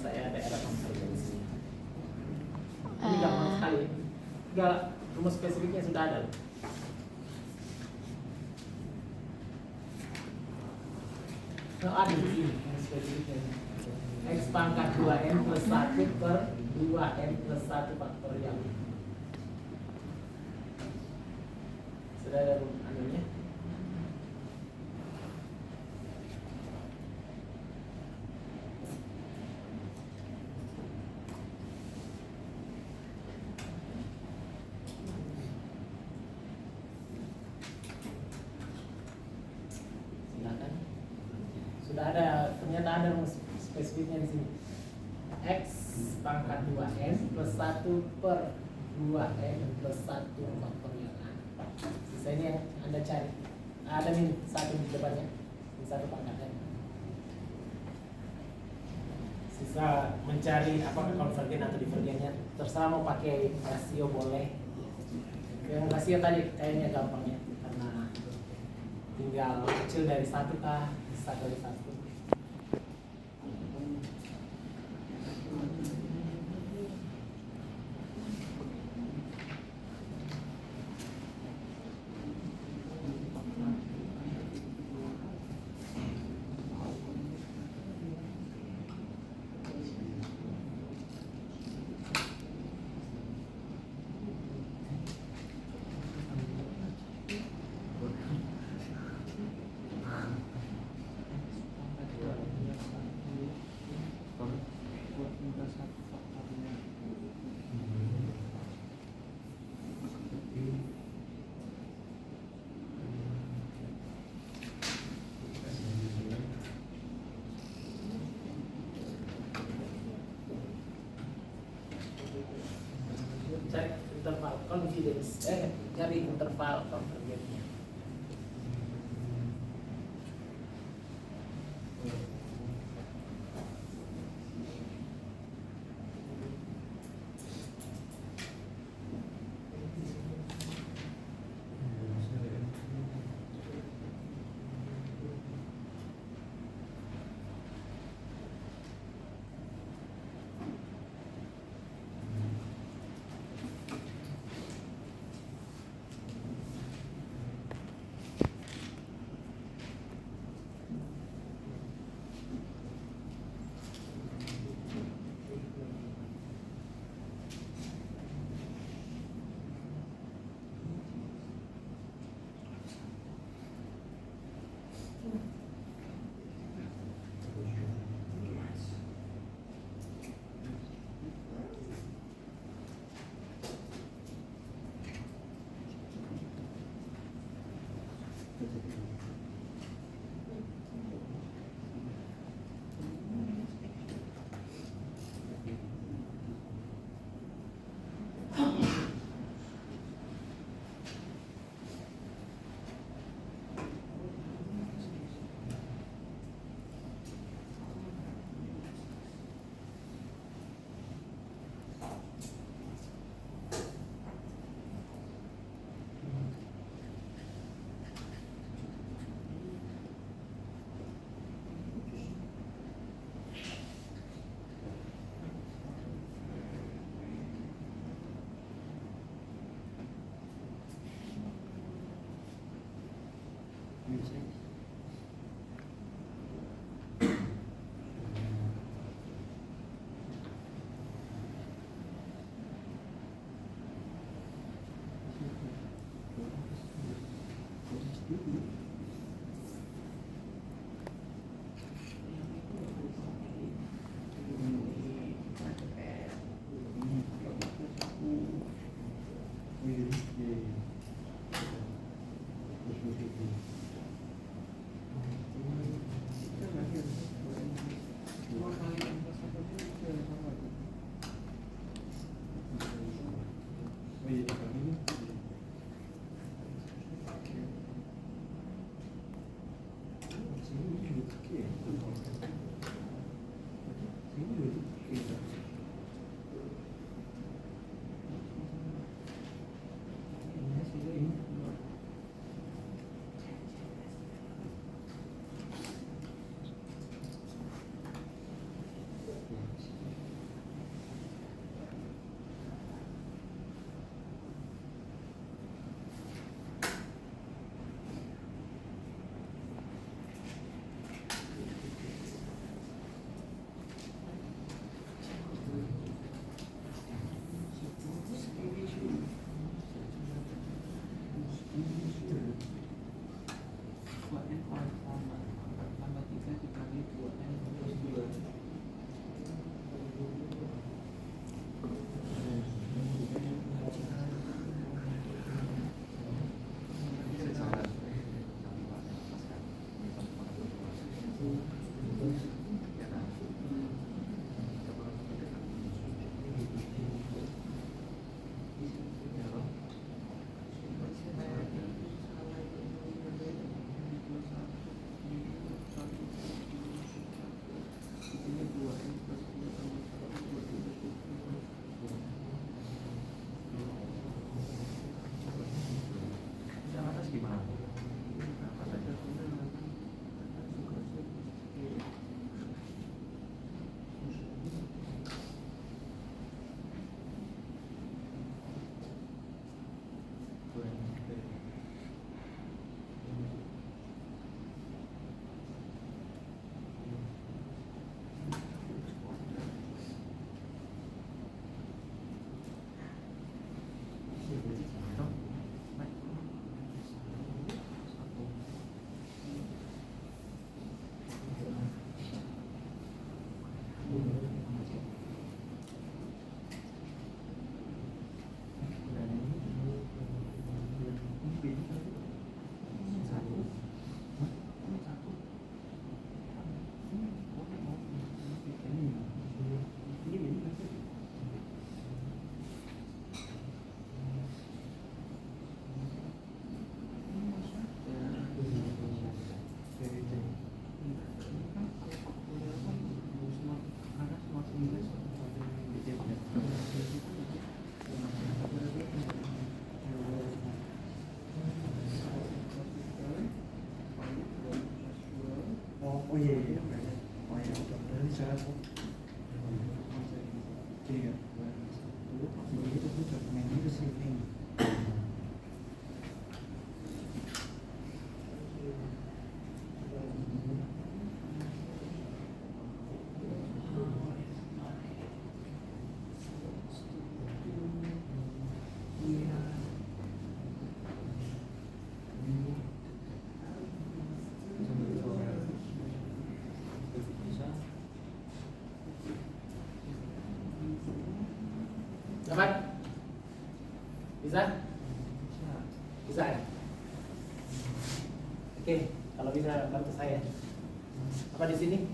Saya daerah konvergensi. Ini gampang sekali. Enggak, rumus spesifiknya sudah ada. Nah, ada di sini rumus spesifiknya. X pangkat 2n plus 1 per 2n plus 1 faktorial. Sudah ada anunya. Silakan. Sudah ada, ternyata ada spesifiknya di sini. X pangkat 2n plus 1 per 2n plus 1 faktorial a. Sisa ini yang Anda cari. Ada min 1 di depannya, min 1 pangkat n. Sisa mencari apakah konvergen atau divergennya. Terserah mau pakai rasio boleh. Yang rasio tadi kayaknya gampang ya, karena tinggal kecil dari 1 kah, besar dari 1. Cari interval confidence, cari interval konvergennya. ya. Jadi itu dokumennya receiving. Dapat? Bisa? Bisa ya? Oke, kalau bisa bantu saya. Apa di sini?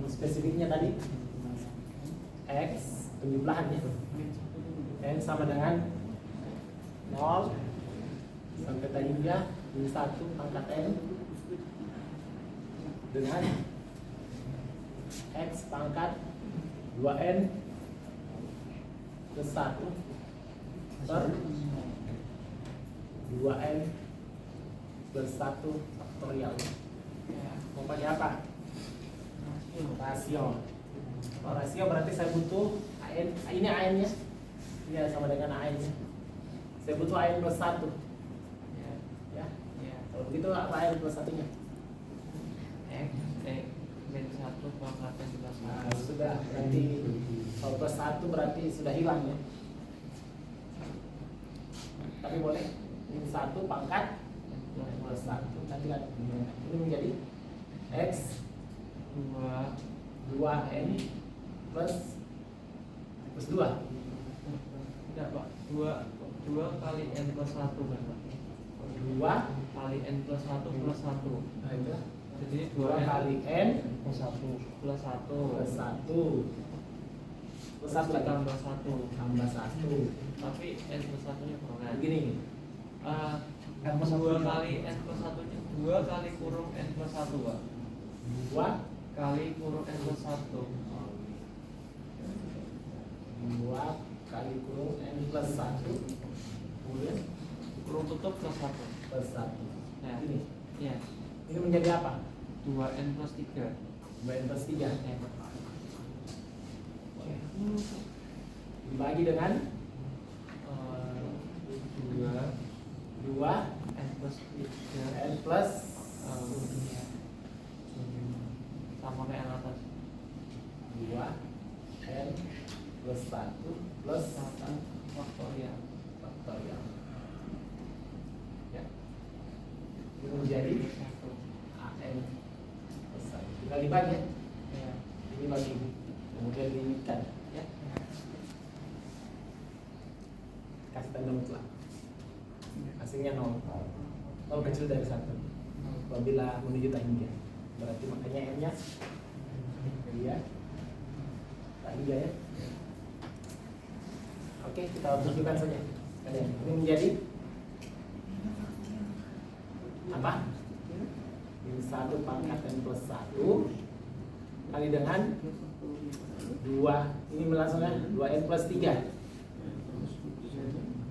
Spesifiknya tadi X penjumlahannya N sama dengan 0 sampai tadinya min 1 pangkat N dengan X pangkat 2N plus 1 per 2N plus 1 faktorial. Mau pakai apa? Rasio. Kalau rasio berarti saya butuh AN, ini AN nya ya sama dengan AN nya. Saya butuh AN plus 1 ya. Kalau begitu apa AN plus 1 nya? min 1 pangkat N plus 1. Nah, sudah, berarti kalau plus 1 berarti sudah hilang ya. Tapi boleh min 1 pangkat plus 1. Nanti kan ini menjadi X 2N plus 2. Tidak Pak, 2 kali N plus 1 kan Pak? 2 kali N plus 1 plus 1. nah itu Jadi 2 kali N plus 1 plus 1 plus 1 plus 1 lagi tambah 1. tambah 1. Tapi N plus 1 nya kurang. Begini N plus 2 kali N plus 1 nya 2 kali kurung N plus 1 Pak. 2 Kali kurung N plus 1. 2 kali kurung N plus 1 kemudian Kurung tutup plus 1. plus 1. Nah, Ini ya. ini menjadi apa? 2N plus 3. 2N plus 3 Ya. dibagi dengan 2 N plus 3 N plus sama kayak yang atas. 2 N plus 1 plus 1 faktorial. faktorial ya. Ini menjadi 1. AN plus 1. Tinggal dibagi ya. Ya. Ini bagi kemudian dilimitkan ya. Kasih tanda mutlak hasilnya 0 kecil dari 1 apabila menuju tak hingga berarti makanya M nya dia tak hingga ya. Oke, kita tunjukkan saja sekalian. Ini menjadi apa? Min 1 pangkat N plus 1 kali dengan 2, ini melangsungkan 2N plus 3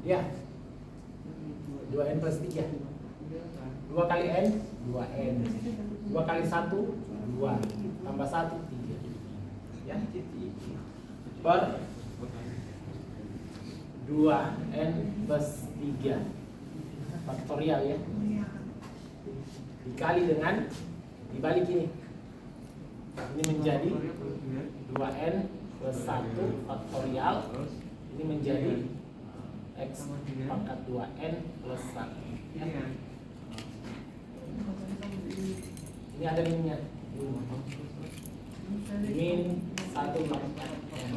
ya, 2N plus 3 2 kali N 2N 2 kali 1 2 tambah 1 3 ya, per 2N plus 3 faktorial ya, dikali dengan dibalik ini menjadi 2N plus 1 faktorial, ini menjadi X pangkat 2N plus 1 ya. Ini ada minnya min 1 pangkat N.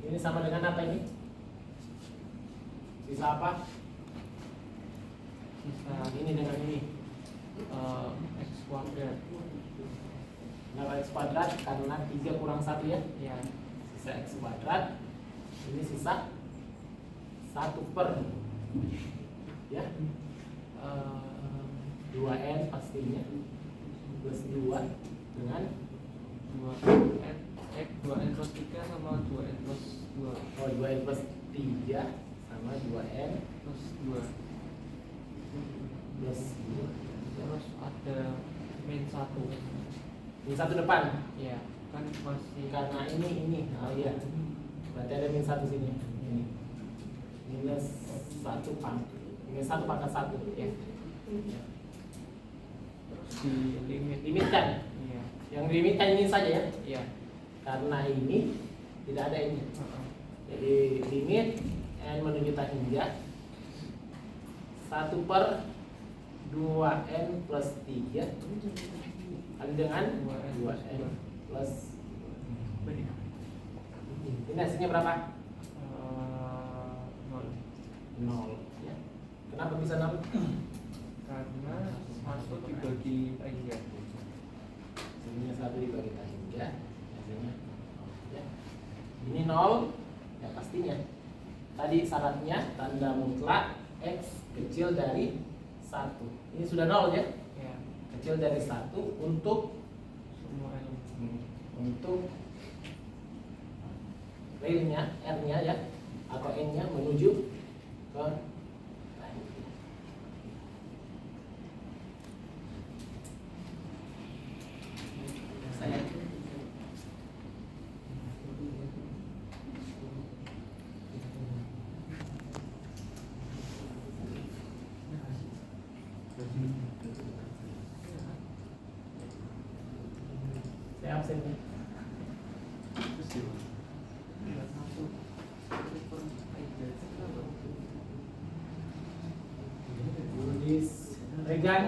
Ini sama dengan apa ini? Sisa apa? Sisa Ini dengan ini X kuadrat. Nah, X kuadrat karena 3 kurang 1 ya. Ya. Sisa X kuadrat. Ini sisa 1 per ya 2N pastinya plus 2 dengan 2N X 2N plus 3 sama 2N plus 2 oh 2N plus 3 sama 2N plus 2 plus 2. terus ada min 1. Min 1 depan. Iya, kan masih Karena ini. Oh iya. Berarti ada min 1 sini. Ini. Minus 1 pangkat 1. Ya. terus di limit. Limitkan. Iya. Yang dilimitkan ini saja ya. Iya. Karena ini tidak ada ini. Jadi limit n menunjukkan hingga 1 per 2n plus 3 kali dengan 2n plus ini hasilnya berapa? 0 ya. Kenapa bisa 0? Karena masuk dibagi 3. Hasilnya 1 dibagi 3 hasilnya 0 ya. Ini 0 ya pastinya. Tadi syaratnya tanda mutlak X kecil dari 1. Ini sudah 0 ya. Ya, Kecil dari 1 untuk semua ini. untuk realnya, R-nya ya atau N-nya menuju ke saya absen ya. Budis, Regan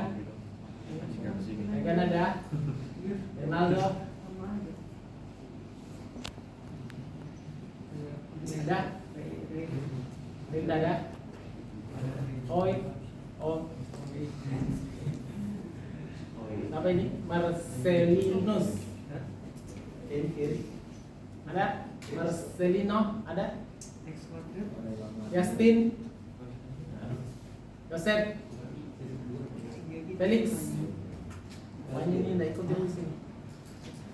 ada, Ronaldo ada, Rinda ada, Oi, apa ini? Marcelinus, kiri, ada, Marcelino ada, Justin, Joseph, Felix. Semuanya ini tidak ikut di kuis ini.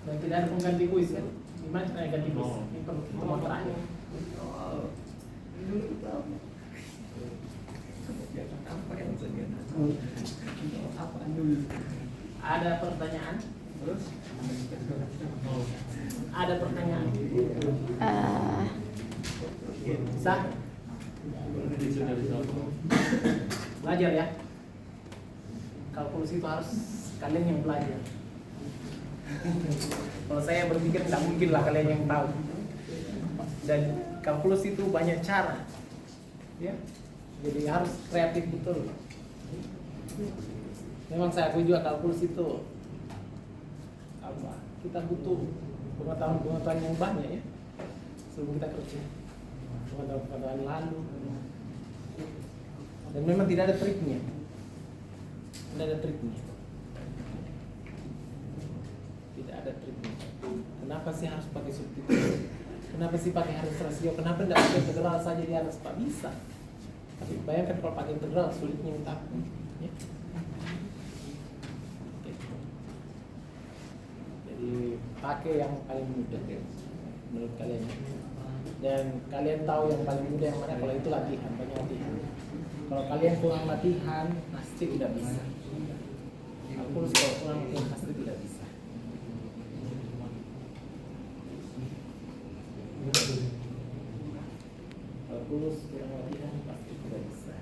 Dan tidak ada pengganti kuis kan? Gimana ganti kuis? Ini pertemuan terakhir. Ada pertanyaan? Ada pertanyaan? Bisa? Belajar ya. Kalkulus itu harus kalian yang belajar. Kalau saya berpikir tidak mungkin lah kalian yang tahu. Dan kalkulus itu banyak cara, ya. Jadi harus kreatif betul. Memang saya akui juga kalkulus itu apa? Kita butuh pengetahuan yang banyak ya sebelum kita kerja. Pengetahuan lalu. Dan memang tidak ada triknya. Tidak ada triknya. Tidak ada triknya. Kenapa sih harus pakai substitusi? Kenapa sih pakai harus rasio? Kenapa tidak pakai integral saja di atas? Pak bisa. Tapi bayangkan kalau pakai integral sulitnya minta ampun. Ya. Jadi pakai yang paling mudah ya, menurut kalian. Dan kalian tahu yang paling mudah yang mana? Kalau itu latihan, banyak latihan. Kalau kalian kurang latihan, pasti tidak bisa. Kalkulus kalau kurang latihan pasti tidak bisa. Kalkulus kurang latihan pasti tidak bisa.